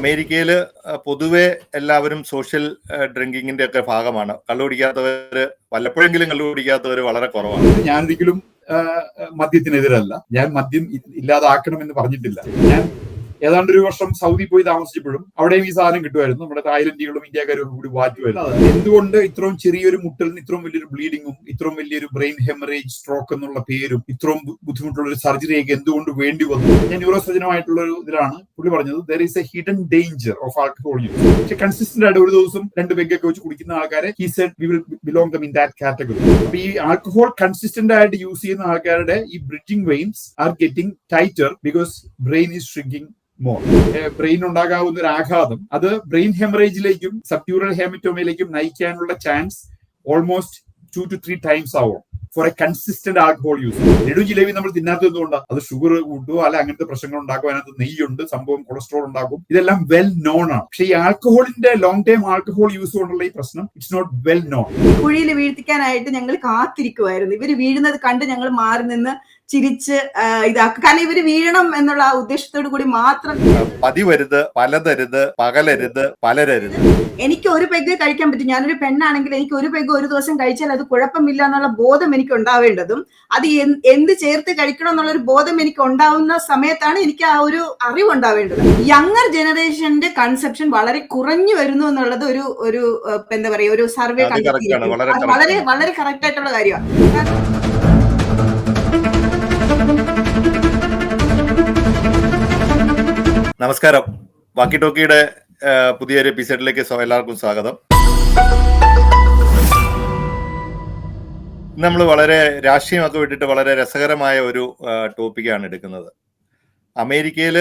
അമേരിക്കയിൽ പൊതുവെ എല്ലാവരും സോഷ്യൽ ഡ്രിങ്കിങ്ങിന്റെ ഒക്കെ ഭാഗമാണ്. കള്ളു കുടിക്കാത്തവര് വല്ലപ്പോഴെങ്കിലും കള്ളു കുടിക്കാത്തവര് വളരെ കുറവാണ്. ഞാൻ ഒരിക്കലും മദ്യത്തിനെതിരല്ല. ഞാൻ മദ്യം ഇല്ലാതാക്കണമെന്ന് പറഞ്ഞിട്ടില്ല. ഞാൻ ഏതാണ്ട് ഒരു വർഷം സൗദി പോയി താമസിച്ചപ്പോഴും അവിടെയും ഈ സാധനം കിട്ടുമായിരുന്നു. നമ്മുടെ തായ്ലൻഡികളും ഇന്ത്യക്കാരും ഒക്കെ കൂടി വാറ്റുമായിരുന്നു. എന്തുകൊണ്ട് ഇത്രയും ചെറിയൊരു മുട്ടലിന് ഇത്രയും വലിയൊരു ബ്ലീഡിങ്ങും ഇത്രയും വലിയൊരു ബ്രെയിൻ ഹെമറേജ് സ്ട്രോക്ക് എന്നുള്ള പേരും ഇത്രയും ബുദ്ധിമുട്ടുള്ള ഒരു സർജറിയൊക്കെ എന്തുകൊണ്ട് വേണ്ടി വന്നു? ഞാൻ ന്യൂറോ സർജനുമായിട്ടുള്ള ഒരു ഇതിലാണ് പുള്ളി പറഞ്ഞത്, there is a hidden danger of alcohol use. പക്ഷെ കൺസിസ്റ്റന്റ് ആയിട്ട് ഒരു ദിവസം 2 പെഗ്ഗൊക്കെ വെച്ച് കുടിക്കുന്ന ആൾക്കാരെ he said we will belong them in that category. അപ്പൊ ഈ ആൽക്കഹോൾ കൺസിസ്റ്റന്റ് ആയിട്ട് യൂസ് ചെയ്യുന്ന ആൾക്കാരുടെ ഈ bridging veins are getting tighter because brain is shrinking more. Brain ഉണ്ടാകാവുന്ന ഒരു ആഘാതം അത് ബ്രെയിൻ ഹെമറേജിലേക്കും സബ്ഡ്യൂറൽ ഹെമറ്റോമയിലേക്കും നയിക്കാനുള്ള ചാൻസ് ഓൾമോസ്റ്റ് 2 to 3 times ആവും for a consistent alcohol use. Laddu jalebi നമ്മൾ തിന്നാത്തത് എന്തുകൊണ്ടാണ്? അത് ഷുഗർ കൂട്ടുക, അല്ല അങ്ങനത്തെ പ്രശ്നങ്ങൾ ഉണ്ടാക്കും, അതിനകത്ത് നെയ്യുണ്ട്, സംഭവം കൊളസ്ട്രോൾ ഉണ്ടാക്കും, ഇതെല്ലാം വെൽ നോൺ ആണ്. പക്ഷെ ഈ ആൽക്കഹോളിന്റെ ലോങ് ടൈം ആൽക്കഹോൾ യൂസ് കൊണ്ടുള്ള ഈ പ്രശ്നം ഇറ്റ്സ് നോട്ട് വെൽ നോൺ. കുഴിയിൽ വീഴ്ത്തിക്കാനായിട്ട് ഞങ്ങൾ കാത്തിരിക്കുമായിരുന്നു. ഇവര് വീഴുന്നത് കണ്ട് ഞങ്ങൾ മാറി നിന്ന് ചിരിച്ച് ഇതാക്കും. കാരണം ഇവര് വീഴണം എന്നുള്ള ആ ഉദ്ദേശത്തോടു കൂടി മാത്രം. പതിവരുത്, പലതരുത്, പകലരുത്, പലരരുത്. എനിക്ക് ഒരു പെഗ് കഴിക്കാൻ പറ്റും. ഞാനൊരു പെണ്ണാണെങ്കിൽ എനിക്ക് ഒരു പെഗ് ഒരു ദിവസം കഴിച്ചാൽ അത് കുഴപ്പമില്ല എന്നുള്ള ബോധം എനിക്ക് ഉണ്ടാവേണ്ടതും അത് എന്ത് ചേർത്ത് കഴിക്കണം എന്നുള്ളൊരു ബോധം എനിക്ക് ഉണ്ടാവുന്ന സമയത്താണ് എനിക്ക് ആ ഒരു അറിവുണ്ടാവേണ്ടത്. യങ്ങർ ജനറേഷന്റെ കൺസെപ്ഷൻ വളരെ കുറഞ്ഞു വരുന്നു എന്നുള്ളത് ഒരു എന്താ പറയുക, ഒരു സർവേ വളരെ വളരെ കറക്റ്റ് ആയിട്ടുള്ള കാര്യമാണ്. നമസ്കാരം. വാക്കി ടോക്കിയുടെ പുതിയൊരു എപ്പിസോഡിലേക്ക് എല്ലാവർക്കും സ്വാഗതം. നമ്മൾ വളരെ രാഷ്ട്രീയമൊക്കെ വിട്ടിട്ട് വളരെ രസകരമായ ഒരു ടോപ്പിക്കാണ് എടുക്കുന്നത്. അമേരിക്കയിൽ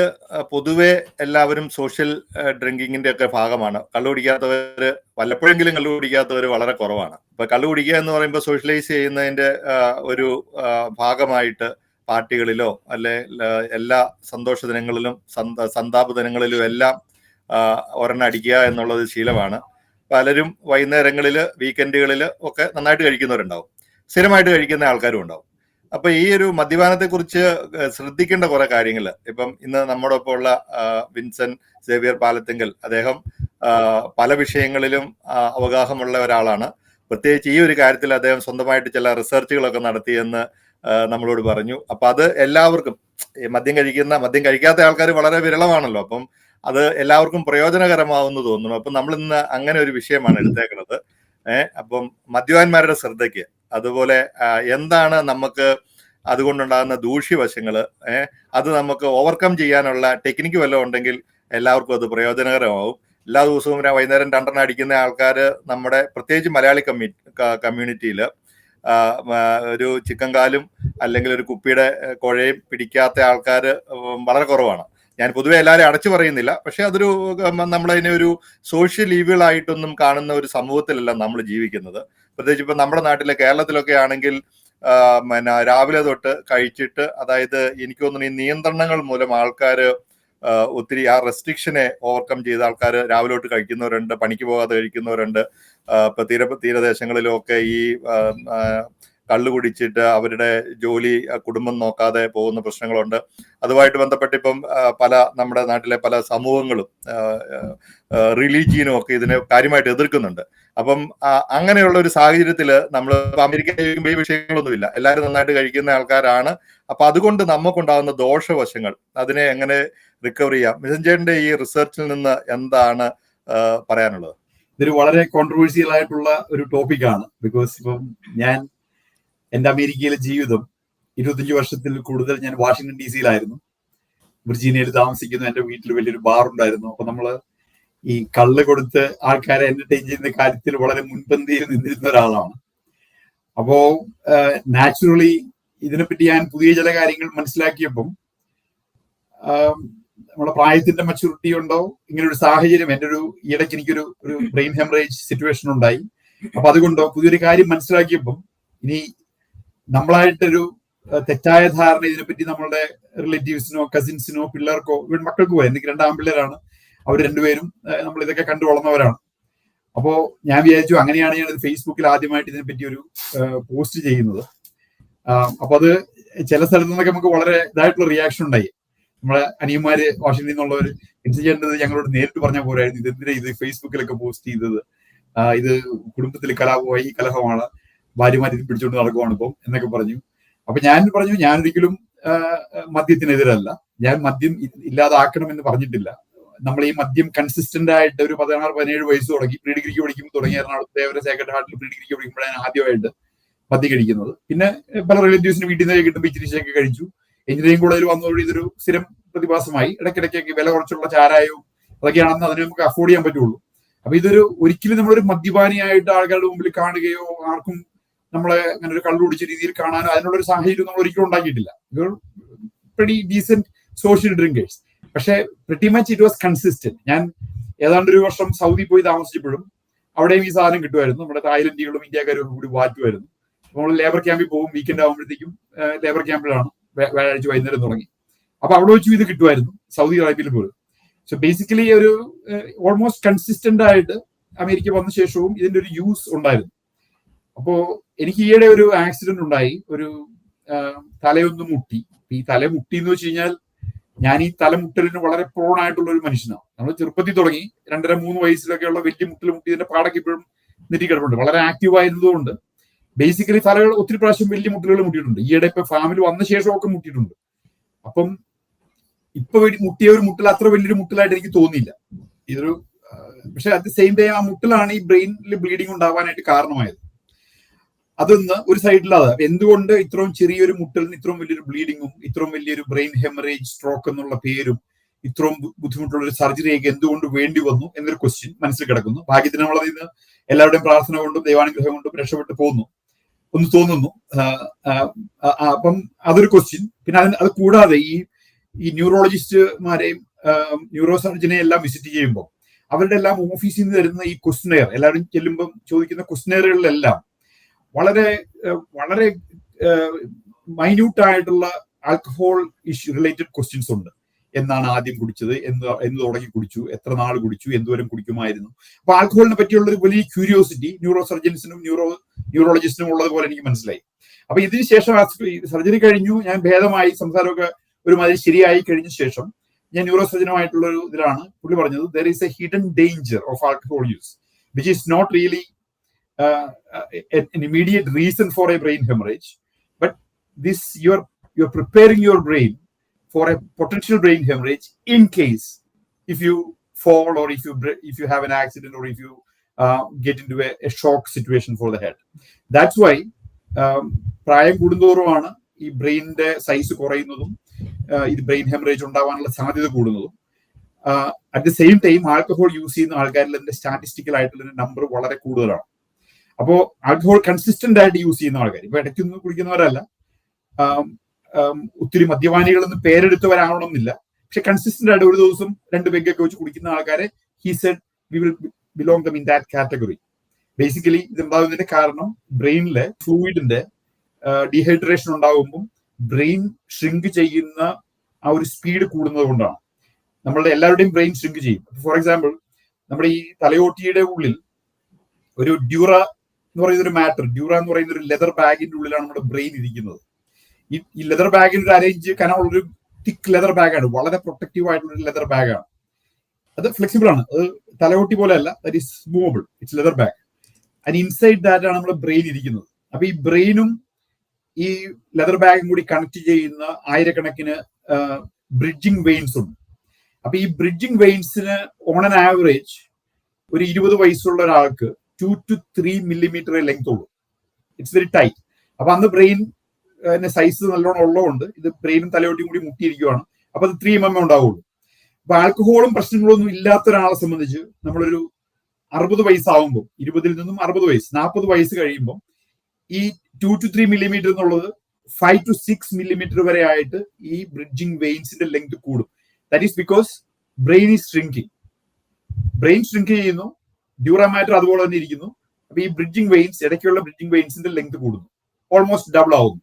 പൊതുവെ എല്ലാവരും സോഷ്യൽ ഡ്രിങ്കിങ്ങിന്റെ ഒക്കെ ഭാഗമാണ്. കള്ളു കുടിക്കാത്തവര് വല്ലപ്പോഴെങ്കിലും കള്ളു കുടിക്കാത്തവര് വളരെ കുറവാണ്. ഇപ്പൊ കള്ളു കുടിക്കുക എന്ന് പറയുമ്പോൾ സോഷ്യലൈസ് ചെയ്യുന്നതിന്റെ ഒരു ഭാഗമായിട്ട് പാർട്ടികളിലോ അല്ലെ എല്ലാ സന്തോഷ ദിനങ്ങളിലും സന്താപ ദിനങ്ങളിലും എല്ലാം ഒരെണ്ണം അടിക്കുക എന്നുള്ളത് ശീലമാണ്. പലരും വൈകുന്നേരങ്ങളിൽ വീക്കെൻഡുകളിൽ ഒക്കെ നന്നായിട്ട് കഴിക്കുന്നവരുണ്ടാവും, സ്ഥിരമായിട്ട് കഴിക്കുന്ന ആൾക്കാരും ഉണ്ടാവും. അപ്പൊ ഈ ഒരു മദ്യപാനത്തെ കുറിച്ച് ശ്രദ്ധിക്കേണ്ട കുറെ കാര്യങ്ങൾ ഇപ്പം ഇന്ന് നമ്മുടെ ഒപ്പം ഉള്ള വിൻസൻ സേവിയർ പാലത്തിങ്കൽ, അദ്ദേഹം പല വിഷയങ്ങളിലും അവഗാഹമുള്ള ഒരാളാണ്. പ്രത്യേകിച്ച് ഈ ഒരു കാര്യത്തിൽ അദ്ദേഹം സ്വന്തമായിട്ട് ചില റിസർച്ചുകളൊക്കെ നടത്തിയെന്ന് നമ്മളോട് പറഞ്ഞു. അപ്പൊ അത് എല്ലാവർക്കും, മദ്യം കഴിക്കാത്ത ആൾക്കാർ വളരെ വിരളമാണല്ലോ, അപ്പം അത് എല്ലാവർക്കും പ്രയോജനകരമാവുമെന്ന് തോന്നുന്നു. അപ്പം നമ്മൾ ഇന്ന് അങ്ങനെ ഒരു വിഷയമാണ് എടുത്തേക്കുന്നത്. അപ്പം മദ്യപാന്മാരുടെ ശ്രദ്ധയ്ക്ക്, അതുപോലെ എന്താണ് നമുക്ക് അതുകൊണ്ടുണ്ടാകുന്ന ദൂഷ്യവശങ്ങൾ, അത് നമുക്ക് ഓവർകം ചെയ്യാനുള്ള ടെക്നിക്ക് വല്ലതും ഉണ്ടെങ്കിൽ എല്ലാവർക്കും അത് പ്രയോജനകരമാവും. എല്ലാ ദിവസവും വൈകുന്നേരം 2 അടിക്കുന്ന ആൾക്കാർ നമ്മുടെ പ്രത്യേകിച്ച് മലയാളി കമ്മ്യൂണിറ്റിയിൽ ഒരു ചിക്കൻ കാലും അല്ലെങ്കിൽ ഒരു കുപ്പിയുടെ കുഴയും പിടിക്കാത്ത ആൾക്കാർ വളരെ കുറവാണ്. ഞാൻ പൊതുവെ എല്ലാവരും അടച്ചു പറയുന്നില്ല, പക്ഷെ അതൊരു നമ്മളതിനെ ഒരു സോഷ്യൽ ഈവിളായിട്ടൊന്നും കാണുന്ന ഒരു സമൂഹത്തിലല്ല നമ്മൾ ജീവിക്കുന്നത്. പ്രത്യേകിച്ച് ഇപ്പം നമ്മുടെ നാട്ടിലെ കേരളത്തിലൊക്കെ ആണെങ്കിൽ രാവിലെ തൊട്ട് കഴിച്ചിട്ട്, അതായത് എനിക്ക് തോന്നുന്നു ഈ നിയന്ത്രണങ്ങൾ മൂലം ആൾക്കാർ ഒത്തിരി ആ റെസ്ട്രിക്ഷനെ ഓവർകം ചെയ്ത ആൾക്കാർ രാവിലെ തൊട്ട് കഴിക്കുന്നവരുണ്ട്, പണിക്ക് പോകാതെ കഴിക്കുന്നവരുണ്ട്. ഇപ്പൊ തീരദേശങ്ങളിലൊക്കെ ഈ കള്ളു കുടിച്ചിട്ട് അവരുടെ ജോലി, കുടുംബം നോക്കാതെ പോകുന്ന പ്രശ്നങ്ങളുണ്ട്. അതുമായിട്ട് ബന്ധപ്പെട്ട് ഇപ്പം നമ്മുടെ നാട്ടിലെ പല സമൂഹങ്ങളും റിലീജിയനും ഒക്കെ ഇതിനെ കാര്യമായിട്ട് എതിർക്കുന്നുണ്ട്. അപ്പം അങ്ങനെയുള്ള ഒരു സാഹചര്യത്തിൽ നമ്മൾ അമേരിക്കയിൽ ഈ വിഷയങ്ങളൊന്നുമില്ല, എല്ലാവരും നന്നായിട്ട് കഴിക്കുന്ന ആൾക്കാരാണ്. അപ്പൊ അതുകൊണ്ട് നമുക്കുണ്ടാകുന്ന ദോഷവശങ്ങൾ, അതിനെ എങ്ങനെ റിക്കവർ ചെയ്യാം? മിഥുൻചേട്ടന്റെ ഈ റിസർച്ചിൽ നിന്ന് എന്താണ് പറയാനുള്ളത്? ഇതൊരു വളരെ കോൺട്രവേഴ്സിയൽ ആയിട്ടുള്ള ഒരു ടോപ്പിക്കാണ്. ബിക്കോസ് ഇപ്പം ഞാൻ എൻ്റെ അമേരിക്കയിലെ ജീവിതം 25 വർഷത്തിൽ കൂടുതൽ ഞാൻ വാഷിംഗ്ടൺ DC-യിലായിരുന്നു. വിർജീനിയയിൽ താമസിക്കുന്നു. എൻ്റെ വീട്ടിൽ വലിയൊരു ബാർ ഉണ്ടായിരുന്നു. അപ്പൊ നമ്മള് ഈ കള്ള് കൊടുത്ത് ആൾക്കാരെ എന്റർടൈൻ ചെയ്യുന്ന കാര്യത്തിൽ വളരെ മുൻപന്തിയിൽ നിന്നിരുന്ന ഒരാളാണ്. അപ്പോ നാച്ചുറലി ഇതിനെപ്പറ്റി ഞാൻ പുതിയ ചില കാര്യങ്ങൾ മനസ്സിലാക്കിയപ്പം നമ്മുടെ പ്രായത്തിന്റെ മെച്യൂരിറ്റി ഉണ്ടോ, ഇങ്ങനെ ഒരു സാഹചര്യം, എൻ്റെ ഒരു ഇടയ്ക്ക് എനിക്കൊരു ബ്രെയിൻ ഹെമറേജ് സിറ്റുവേഷൻ ഉണ്ടായി. അപ്പൊ അതുകൊണ്ടോ പുതിയൊരു കാര്യം മനസ്സിലാക്കിയപ്പം ഇനി നമ്മളായിട്ടൊരു തെറ്റായ ധാരണ ഇതിനെപ്പറ്റി നമ്മളുടെ റിലേറ്റീവ്സിനോ കസിൻസിനോ പിള്ളേർക്കോ മക്കൾക്കോ, എനിക്ക് 2 ആൺപിള്ളേരാണ്, അവർ 2 പേരും നമ്മൾ ഇതൊക്കെ കണ്ടു വളർന്നവരാണ്. അപ്പോ ഞാൻ വിചാരിച്ചു, അങ്ങനെയാണ് ഞാൻ ഫേസ്ബുക്കിൽ ആദ്യമായിട്ട് ഇതിനെപ്പറ്റി ഒരു പോസ്റ്റ് ചെയ്യുന്നത്. അപ്പൊ അത് ചില സ്ഥലത്തു നിന്നൊക്കെ നമുക്ക് വളരെ ഇതായിട്ടുള്ള റിയാക്ഷൻ ഉണ്ടായി. നമ്മളെ അനിയന്മാര് വാഷിംഗ്ടണിൽ നിന്നുള്ളവർ ചെയ്യേണ്ടത് ഞങ്ങളോട് നേരിട്ട് പറഞ്ഞാൽ പോരായിരുന്നു. ഇതെന്തിനാ ഇത് ഫേസ്ബുക്കിലൊക്കെ പോസ്റ്റ് ചെയ്തത്, ഇത് കുടുംബത്തിൽ കലാപമായി, കലഹമാണ്, ഭാര്യമാരെ പിടിച്ചുകൊണ്ട് നടക്കുവാണ് ഇപ്പം എന്നൊക്കെ പറഞ്ഞു. അപ്പൊ ഞാൻ പറഞ്ഞു, ഞാനൊരിക്കലും മദ്യത്തിനെതിരല്ല, ഞാൻ മദ്യം ഇല്ലാതാക്കണമെന്ന് പറഞ്ഞിട്ടില്ല. നമ്മൾ ഈ മദ്യം കൺസിസ്റ്റന്റ് ആയിട്ട് ഒരു 16-17 വയസ്സ് തുടങ്ങി, പ്രീ ഡിഗ്രിക്ക് പഠിക്കുമ്പോൾ തുടങ്ങി. എറണാകുളത്തെ സേക്രഡ് ഹാർട്ടിൽ പ്രീ ഡിഗ്രിക്ക് പഠിക്കുമ്പോഴാണ് ആദ്യമായിട്ട് മദ്യം കഴിക്കുന്നത്. പിന്നെ പല റിലേറ്റീവ്സിന് വീട്ടിൽ നിന്ന് കിട്ടുമ്പോൾ ഇച്ചിരിശയൊക്കെ കഴിച്ചു. എഞ്ചിനീയറിംഗ് കോളേജിൽ വന്നതോടെ ഇതൊരു സ്ഥിരം പ്രതിഭാസമായി. ഇടയ്ക്കിടയ്ക്കൊക്കെ വില കുറച്ചുള്ള ചാരായവും അതൊക്കെയാണെന്ന് അതിനെ നമുക്ക് അഫോർഡ് ചെയ്യാൻ പറ്റുള്ളൂ. അപ്പൊ ഇതൊരു ഒരിക്കലും നമ്മളൊരു മദ്യപാനിയായിട്ട് ആൾക്കാരുടെ മുമ്പിൽ കാണുകയോ ആർക്കും നമ്മളെ അങ്ങനെ ഒരു കള്ളു കുടിച്ച രീതിയിൽ കാണാനോ അതിനുള്ളൊരു സാഹചര്യം നമ്മൾ ഒരിക്കലും ഉണ്ടാക്കിയിട്ടില്ല. pretty decent social drinkers. പക്ഷെ pretty much it was consistent. ഞാൻ ഏതാണ്ട് ഒരു വർഷം സൗദി പോയി താമസിച്ചപ്പോഴും അവിടെയും ഈ സാധനം കിട്ടുമായിരുന്നു. നമ്മുടെ തായ്ലൻഡികളും ഇന്ത്യക്കാരും ഒക്കെ കൂടി വാറ്റുമായിരുന്നു. നമ്മൾ ലേബർ ക്യാമ്പിൽ പോകും, വീക്കെൻഡ് ആകുമ്പോഴത്തേക്കും ലേബർ ക്യാമ്പിലാണ്, വ്യാഴാഴ്ച വൈകുന്നേരം തുടങ്ങി. അപ്പൊ അവിടെ വെച്ചും ഇത് കിട്ടുമായിരുന്നു, സൗദി അറേബ്യയിൽ പോലും. സോ ബേസിക്കലി ഒരു ഓൾമോസ്റ്റ് കൺസിസ്റ്റന്റ് ആയിട്ട് അമേരിക്ക വന്ന ശേഷവും ഇതിന്റെ ഒരു യൂസ് ഉണ്ടായിരുന്നു. അപ്പോ എനിക്ക് ഈയിടെ ഒരു ആക്സിഡന്റ് ഉണ്ടായി, ഒരു തലയൊന്ന് മുട്ടി. ഈ തല മുട്ടി എന്ന് വെച്ച് കഴിഞ്ഞാൽ ഞാൻ ഈ തലമുട്ടലിന് വളരെ പ്രോൺ ആയിട്ടുള്ള ഒരു മനുഷ്യനാണ്. നമ്മൾ ചെറുപ്പത്തിൽ തുടങ്ങി 2-3 വയസ്സിലൊക്കെ ഉള്ള വലിയ മുട്ടൽ മുട്ടിയതിന്റെ പാടൊക്കെ ഇപ്പോഴും നെറ്റി കിടപ്പുണ്ട്. വളരെ ആക്റ്റീവ് ആയിരുന്നതുകൊണ്ട് ബേസിക്കലി തലകൾ ഒത്തിരി പ്രാവശ്യം വലിയ മുട്ടലുകൾ മുട്ടിയിട്ടുണ്ട്. ഈയിടെ ഇപ്പൊ ഫാമിലി വന്ന ശേഷമൊക്കെ മുട്ടിയിട്ടുണ്ട്. അപ്പം ഇപ്പൊ മുട്ടിയ ഒരു മുട്ടൽ അത്ര വലിയൊരു മുട്ടലായിട്ട് എനിക്ക് തോന്നിയില്ല ഇതൊരു. പക്ഷെ അറ്റ് ദ സെയിം ടൈം ആ മുട്ടലാണ് ഈ ബ്രെയിനിൽ ബ്ലീഡിങ് ഉണ്ടാവാനായിട്ട് കാരണമായത്. അതൊന്ന് ഒരു സൈഡിലത് എന്തുകൊണ്ട് ഇത്രയും ചെറിയൊരു മുട്ടലിന് ഇത്രയും വലിയൊരു ബ്ലീഡിങ്ങും ഇത്രയും വലിയൊരു ബ്രെയിൻ ഹെമറേജ് സ്ട്രോക്ക് എന്നുള്ള പേരും ഇത്രയും ബുദ്ധിമുട്ടുള്ള ഒരു സർജറിയൊക്കെ എന്തുകൊണ്ട് വേണ്ടി വന്നു എന്നൊരു ക്വസ്റ്റ്യൻ മനസ്സിൽ കിടക്കുന്നു. ഭാഗ്യത്തിന് നമ്മളതിൽ നിന്ന് എല്ലാവരുടെയും പ്രാർത്ഥന കൊണ്ടും ദൈവാനുഗ്രഹം കൊണ്ടും രക്ഷപ്പെട്ടു പോകുന്നു ഒന്ന് തോന്നുന്നു. അപ്പം അതൊരു ക്വസ്റ്റ്യൻ. പിന്നെ അത് കൂടാതെ ഈ ന്യൂറോളജിസ്റ്റുമാരെയും ന്യൂറോ സർജനെയും എല്ലാം വിസിറ്റ് ചെയ്യുമ്പോൾ അവരുടെ എല്ലാം ഓഫീസിൽ നിന്ന് തരുന്ന ഈ ക്വസ്റ്റ്നെയർ, എല്ലാവരും ചെല്ലുമ്പം ചോദിക്കുന്ന ക്വസ്റ്റ്നെയറുകളിലെല്ലാം വളരെ വളരെ മൈന്യൂട്ട് ആയിട്ടുള്ള ആൽക്കഹോൾ ഇഷ്യൂ റിലേറ്റഡ് ക്വസ്റ്റ്യൻസ് ഉണ്ട്. എന്നാണ് ആദ്യം കുടിച്ചത്, എന്ന് തുടങ്ങി കുടിച്ചു, എത്ര നാൾ കുടിച്ചു, എന്തോരം കുടിക്കുമായിരുന്നു. അപ്പൊ ആൽക്കഹോളിനെ പറ്റിയുള്ള ഒരു വലിയ ക്യൂരിയോസിറ്റി ന്യൂറോ സർജൻസിനും ന്യൂറോളജിസ്റ്റിനും ഉള്ളതുപോലെ എനിക്ക് മനസ്സിലായി. അപ്പൊ ഇതിന് ശേഷം സർജറി കഴിഞ്ഞു, ഞാൻ ഭേദമായി, സംസാരമൊക്കെ ഒരുമാതിരി ശരിയായി കഴിഞ്ഞ ശേഷം ഞാൻ ന്യൂറോ സർജനുമായിട്ടുള്ള ഒരു ഇതിലാണ് പുള്ളി പറഞ്ഞത്, there is a hidden danger of alcohol use which is not really an immediate reason for a brain hemorrhage, but this you're preparing your brain for a potential brain hemorrhage in case if you fall or if you have an accident or if you get into a shock situation for the head. That's why പ്രായം കൂടുന്തോറുമാണ് ഈ ബ്രെയിനിന്റെ size കുറയുന്നതും ഇത് brain haemorrhage ഉണ്ടാവാനുള്ള സാധ്യത കൂടുന്നതും. At the same time alcohol use ചെയ്യുന്ന ആൾക്കാരിൽ അതിന്റെ statistical ആയിട്ടുള്ള നമ്പർ വളരെ കൂടുതലാണ്. അപ്പോ ആൽക്കഹോൾ കൺസിസ്റ്റന്റ് ആയിട്ട് യൂസ് ചെയ്യുന്ന ആൾക്കാർ, ഇപ്പൊ ഇടയ്ക്കൊന്നും കുടിക്കുന്നവരല്ല, ഒത്തിരി മദ്യപാനികളൊന്നും പേരെടുത്തവരാവണമെന്നില്ല, പക്ഷെ കൺസിസ്റ്റന്റ് ആയിട്ട് ഒരു ദിവസം 2 പെഗ്ഗൊക്കെ വെച്ച് കുടിക്കുന്ന ആൾക്കാരെ he said we will belong them in that category. Basically ഇതുണ്ടാകുന്നതിന്റെ കാരണം ബ്രെയിനിലെ ഫ്ലൂയിഡിന്റെ ഡീഹൈഡ്രേഷൻ ഉണ്ടാകുമ്പോൾ ബ്രെയിൻ ഷ്രിങ്ക് ചെയ്യുന്ന ആ ഒരു സ്പീഡ് കൂടുന്നത് കൊണ്ടാണ്. നമ്മളുടെ എല്ലാവരുടെയും ബ്രെയിൻ ഷ്രിങ്ക് ചെയ്യും. ഫോർ എക്സാമ്പിൾ, നമ്മുടെ ഈ തലയോട്ടിയുടെ ഉള്ളിൽ ഒരു ഡ്യൂറ എന്ന് പറയുന്ന ഒരു മാറ്റർ, ഡ്യൂറ എന്ന് പറയുന്ന ഒരു ലെതർ ബാഗിന്റെ ഉള്ളിലാണ് നമ്മുടെ ബ്രെയിൻ ഇരിക്കുന്നത്. ഈ ലെതർ ബാഗിൽ ഒരു അരേഞ്ച് കനമുള്ളൊരു തിക്ക് ലെതർ ബാഗാണ്, വളരെ പ്രൊട്ടക്റ്റീവ് ആയിട്ടുള്ള ഒരു ലെതർ ബാഗാണ്. അത് ഫ്ലെക്സിബിൾ ആണ്, അത് തലയോട്ടി പോലെ അല്ല, that is movable, it's leather bag. And inside that ആണ് നമ്മുടെ ബ്രെയിൻ ഇരിക്കുന്നത്. അപ്പൊ ഈ ബ്രെയിനും ഈ ലെതർ ബാഗും കൂടി കണക്ട് ചെയ്യുന്ന ആയിരക്കണക്കിന് ബ്രിഡ്ജിങ് വെയിൻസ് ഉണ്ട്. അപ്പൊ ഈ ബ്രിഡ്ജിങ് വെയിൻസിന് ഓൺ ആൻ ആവറേജ് ഒരു 20 വയസ്സുള്ള ഒരാൾക്ക് 2 to 3 millimeter ലെങ്ത് ഉള്ളൂ. It's very tight. അപ്പൊ അന്ന് ബ്രെയിൻ സൈസ് നല്ലോണം ഉള്ളതുകൊണ്ട് ഇത് ബ്രെയിനും തലയോട്ടിയും കൂടി മുട്ടിയിരിക്കുവാണ്. അപ്പൊ അത് 3 mm ഉണ്ടാവുള്ളൂ. അപ്പൊ ആൽക്കഹോളും പ്രശ്നങ്ങളൊന്നും ഇല്ലാത്ത ഒരാളെ സംബന്ധിച്ച് നമ്മളൊരു 60 വയസ്സാവുമ്പോൾ, 20-ൽ നിന്നും 60 വയസ്സ്, 40 വയസ്സ് കഴിയുമ്പോൾ ഈ 2 to 3 millimeter എന്നുള്ളത് 5 to 6 millimeter വരെ ആയിട്ട് ഈ ബ്രിഡ്ജിങ് വെയിൻസിന്റെ ലെങ്ത് കൂടും. That is because brain is shrinking. Brain shrink ചെയ്യുന്നു, ഡ്യൂറാ മാറ്റർ അതുപോലെ തന്നെ ഇരിക്കുന്നു. അപ്പൊ ഈ ബ്രിഡ്ജിങ് വെയിൻസ്, ഇടയ്ക്കുള്ള ബ്രിഡ്ജിങ് വെയിൻസിന്റെ ലെങ്ത് കൂടുന്നു, ഓൾമോസ്റ്റ് ഡബിൾ ആവുന്നു.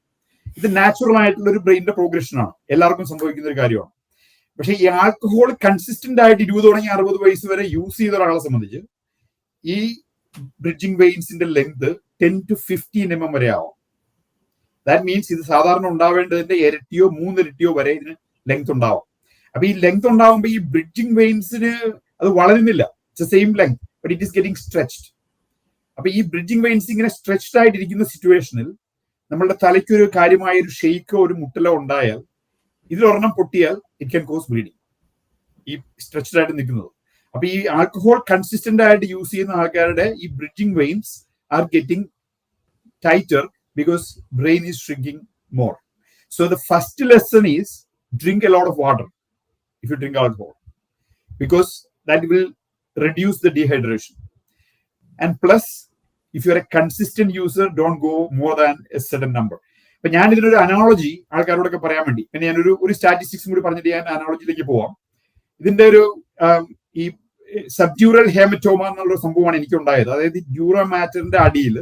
ഇത് നാച്ചുറൽ ആയിട്ടുള്ള ഒരു ബ്രെയിനിന്റെ പ്രോഗ്രഷൻ ആണ്, എല്ലാവർക്കും സംഭവിക്കുന്ന ഒരു കാര്യമാണ്. പക്ഷെ ഈ ആൽക്കഹോൾ കൺസിസ്റ്റന്റ് ആയിട്ട് 20 തുടങ്ങി 60 വയസ്സ് വരെ യൂസ് ചെയ്ത ഒരാളെ സംബന്ധിച്ച് ഈ ബ്രിഡ്ജിങ് വെയിൻസിന്റെ ലെങ്ത് 10 to 15 mm വരെ ആവും. ദാറ്റ് മീൻസ് ഇത് സാധാരണ ഉണ്ടാവേണ്ടതിന്റെ ഇരട്ടിയോ 3 ഇരട്ടിയോ വരെ ഇതിന് ലെങ്ത് ഉണ്ടാവും. അപ്പൊ ഈ ലെങ്ത് ഉണ്ടാവുമ്പോൾ ഈ ബ്രിഡ്ജിങ് വെയിൻസിന് അത് വളരുന്നില്ല. It's same length but it is getting stretched. അപ്പൊ ഈ ബ്രിഡ്ജിങ് വെയിൻസ് ഇങ്ങനെ സ്ട്രെച്ച്ഡ് ആയിട്ടിരിക്കുന്ന സിറ്റുവേഷനിൽ നമ്മളുടെ തലയ്ക്ക് ഒരു കാര്യമായ ഒരു ഷെയ്ക്കോ ഒരു മുട്ടലോ ഉണ്ടായാൽ ഇതിലൊരെണ്ണം പൊട്ടിയാൽ ഇറ്റ് ക്യാൻ കോസ് ബ്ലീഡിങ്. ഈ സ്ട്രെച്ച്ഡ് ആയിട്ട് നിൽക്കുന്നത്. അപ്പൊ ഈ ആൽക്കഹോൾ കൺസിസ്റ്റന്റ് ആയിട്ട് യൂസ് ചെയ്യുന്ന ആൾക്കാരുടെ ഈ bridging veins are getting tighter because brain is shrinking more. So the first lesson is drink a lot of water if you drink alcohol, because that will reduce the dehydration. And plus, if you're a consistent user, don't go more than a certain number. അപ്പൊ ഞാൻ ഇതിനൊരു അനാളജി ആൾക്കാരോടൊക്കെ പറയാൻ വേണ്ടി, പിന്നെ ഞാനൊരു സ്റ്റാറ്റിസ്റ്റിക്സും കൂടി പറഞ്ഞിട്ട് ഞാൻ അനാളജിയിലേക്ക് പോവാം. ഇതിന്റെ ഒരു ഈ സബ്ഡ്യൂറൽ ഹേമറ്റോമ എന്നുള്ള സംഭവമാണ് എനിക്ക് ഉണ്ടായത്. അതായത് ഡ്യൂറ മാറ്ററിന്റെ അടിയിൽ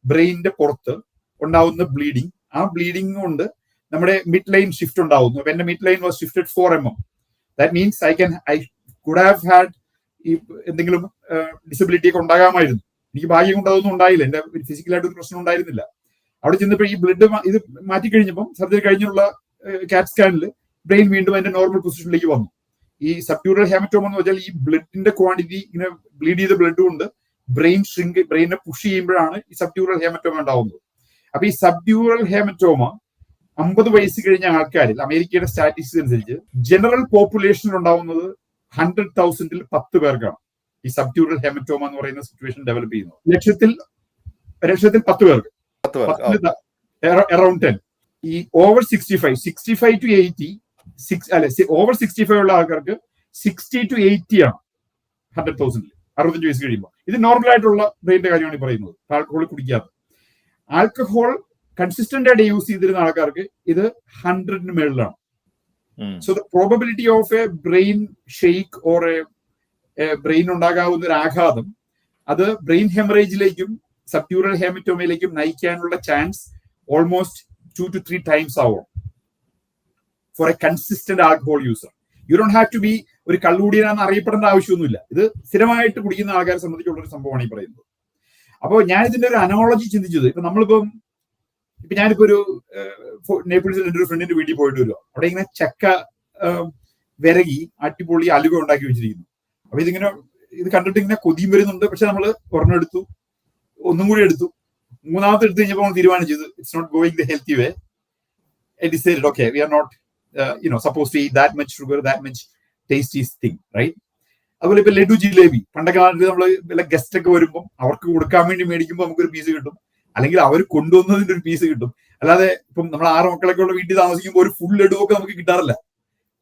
ബ്രെയിനിന്റെ പുറത്ത് ഉണ്ടാവുന്ന ബ്ലീഡിങ്, ആ ബ്ലീഡിങ് കൊണ്ട് നമ്മുടെ മിഡ് ലൈൻ ഷിഫ്റ്റ് ഉണ്ടാവുന്നു. എന്റെ mid line was shifted 4 mm. That means I could have had ഈ എന്തെങ്കിലും ഡിസബിലിറ്റി ഒക്കെ ഉണ്ടാകാമായിരുന്നു. എനിക്ക് ഭാഗ്യം കൊണ്ട് അതൊന്നും ഉണ്ടായില്ല. എന്റെ ഫിസിക്കലായിട്ട് ഒരു പ്രശ്നം ഉണ്ടായിരുന്നില്ല. അവിടെ ചെന്നപ്പോൾ ഈ ബ്ലഡ് ഇത് മാറ്റിക്കഴിഞ്ഞപ്പം സർജറി കഴിഞ്ഞുള്ള കാറ്റ് സ്കാനിൽ ബ്രെയിൻ വീണ്ടും അതിന്റെ നോർമൽ പൊസിഷനിലേക്ക് വന്നു. ഈ സബ്ഡ്യൂറൽ ഹേമറ്റോമ എന്ന് വെച്ചാൽ ഈ ബ്ലഡിന്റെ ക്വാണ്ടിറ്റി ഇങ്ങനെ ബ്ലീഡ് ചെയ്ത ബ്ലഡ് കൊണ്ട് ബ്രെയിനെ പുഷ് ചെയ്യുമ്പോഴാണ് ഈ സബ്ഡ്യൂറൽ ഹേമറ്റോമ ഉണ്ടാവുന്നത്. അപ്പൊ ഈ സബ്ഡ്യൂറൽ ഹേമറ്റോമ 50 വയസ്സ് കഴിഞ്ഞ ആൾക്കാരിൽ അമേരിക്കയുടെ സ്റ്റാറ്റിസ്റ്റിക്സ് അനുസരിച്ച് ജനറൽ പോപ്പുലേഷനിൽ ഉണ്ടാവുന്നത് 100,000-ൽ 10 പേർക്കാണ് ഈ സബ്ഡ്യൂറൽ ഹെമറ്റോമ എന്ന് പറയുന്ന സിറ്റുവേഷൻ ഡെവലപ്പ് ചെയ്യുന്നത്. ലക്ഷത്തിൽ 10 പേർക്ക്, അറൌണ്ട് 10. ഈ ഓവർ 65 to 80, ഓവർ 65 ഉള്ള ആൾക്കാർക്ക് 60 to 80 ആണ് 100,000-ൽ 65 വയസ്സ് കഴിയുമ്പോൾ. ഇത് നോർമൽ ആയിട്ടുള്ള ബ്രെയിനിന്റെ കാര്യമാണ് ഈ പറയുന്നത്, ആൽക്കഹോൾ കുടിക്കാത്ത. ആൽക്കഹോൾ കൺസിസ്റ്റന്റ് ആയിട്ട് യൂസ് ചെയ്തിരുന്ന ആൾക്കാർക്ക് ഇത് 100-ന് മേളിലാണ്. So the probability of a brain shake or a brain ഉണ്ടാകാവുന്ന ഒരു ആഘാതം അത് ബ്രെയിൻ ഹെമറേജിലേക്കും സബ്ഡ്യൂറൽ ഹെമറ്റോമയിലേക്കും നയിക്കാനുള്ള ചാൻസ് ഓൾമോസ്റ്റ് 2 to 3 times ആവും for a consistent alcohol user. You don't have to be ഒരു കള്ളുകൂടിയനാന്ന് അറിയപ്പെടേണ്ട ആവശ്യമൊന്നുമില്ല. ഇത് സ്ഥിരമായിട്ട് കുടിക്കുന്ന ആൾക്കാരെ സംബന്ധിച്ചുള്ള ഒരു സംഭവമാണ് ഈ പറയുന്നത്. അപ്പോൾ ഞാൻ ഇതിന്റെ ഒരു അനോളജി ചിന്തിച്ചത്, ഇപ്പൊ ഞാനിപ്പോ ഒരു നേപ്പിൾസിൽ എൻ്റെ ഒരു ഫ്രണ്ടിന്റെ വീട്ടിൽ പോയിട്ട് വരിക. അവിടെ ഇങ്ങനെ ചക്ക വിരകി അടിപൊളി അലുവ ഉണ്ടാക്കി വെച്ചിരിക്കുന്നു. അപ്പൊ ഇത് കണ്ടിട്ട് ഇങ്ങനെ കൊതിയും വരുന്നുണ്ട്. പക്ഷെ നമ്മൾ ഒരെണ്ണം എടുത്തു, ഒന്നും കൂടി എടുത്തു, മൂന്നാമത്തെ എടുത്തു കഴിഞ്ഞപ്പോൾ നമ്മൾ തീരുമാനിച്ചത് it's not going the healthy way. I decided, okay, we are not supposed to eat that much sugar, that much tasty thing, right? അതുപോലെ ഇപ്പൊ ലഡു ജിലേബി പണ്ടൊക്കെ നാട്ടിൽ നമ്മൾ വല്ല ഗസ്റ്റ് ഒക്കെ വരുമ്പോൾ അവർക്ക് കൊടുക്കാൻ വേണ്ടി മേടിക്കുമ്പോൾ നമുക്കൊരു പീസ് കിട്ടും, അല്ലെങ്കിൽ അവർ കൊണ്ടുവന്നതിന്റെ ഒരു പീസ് കിട്ടും. അല്ലാതെ ഇപ്പം നമ്മൾ 6 മക്കളൊക്കെ ഉള്ള വീട്ടിൽ താമസിക്കുമ്പോൾ ഒരു ഫുൾ ലഡു ഒക്കെ നമുക്ക് കിട്ടാറില്ല.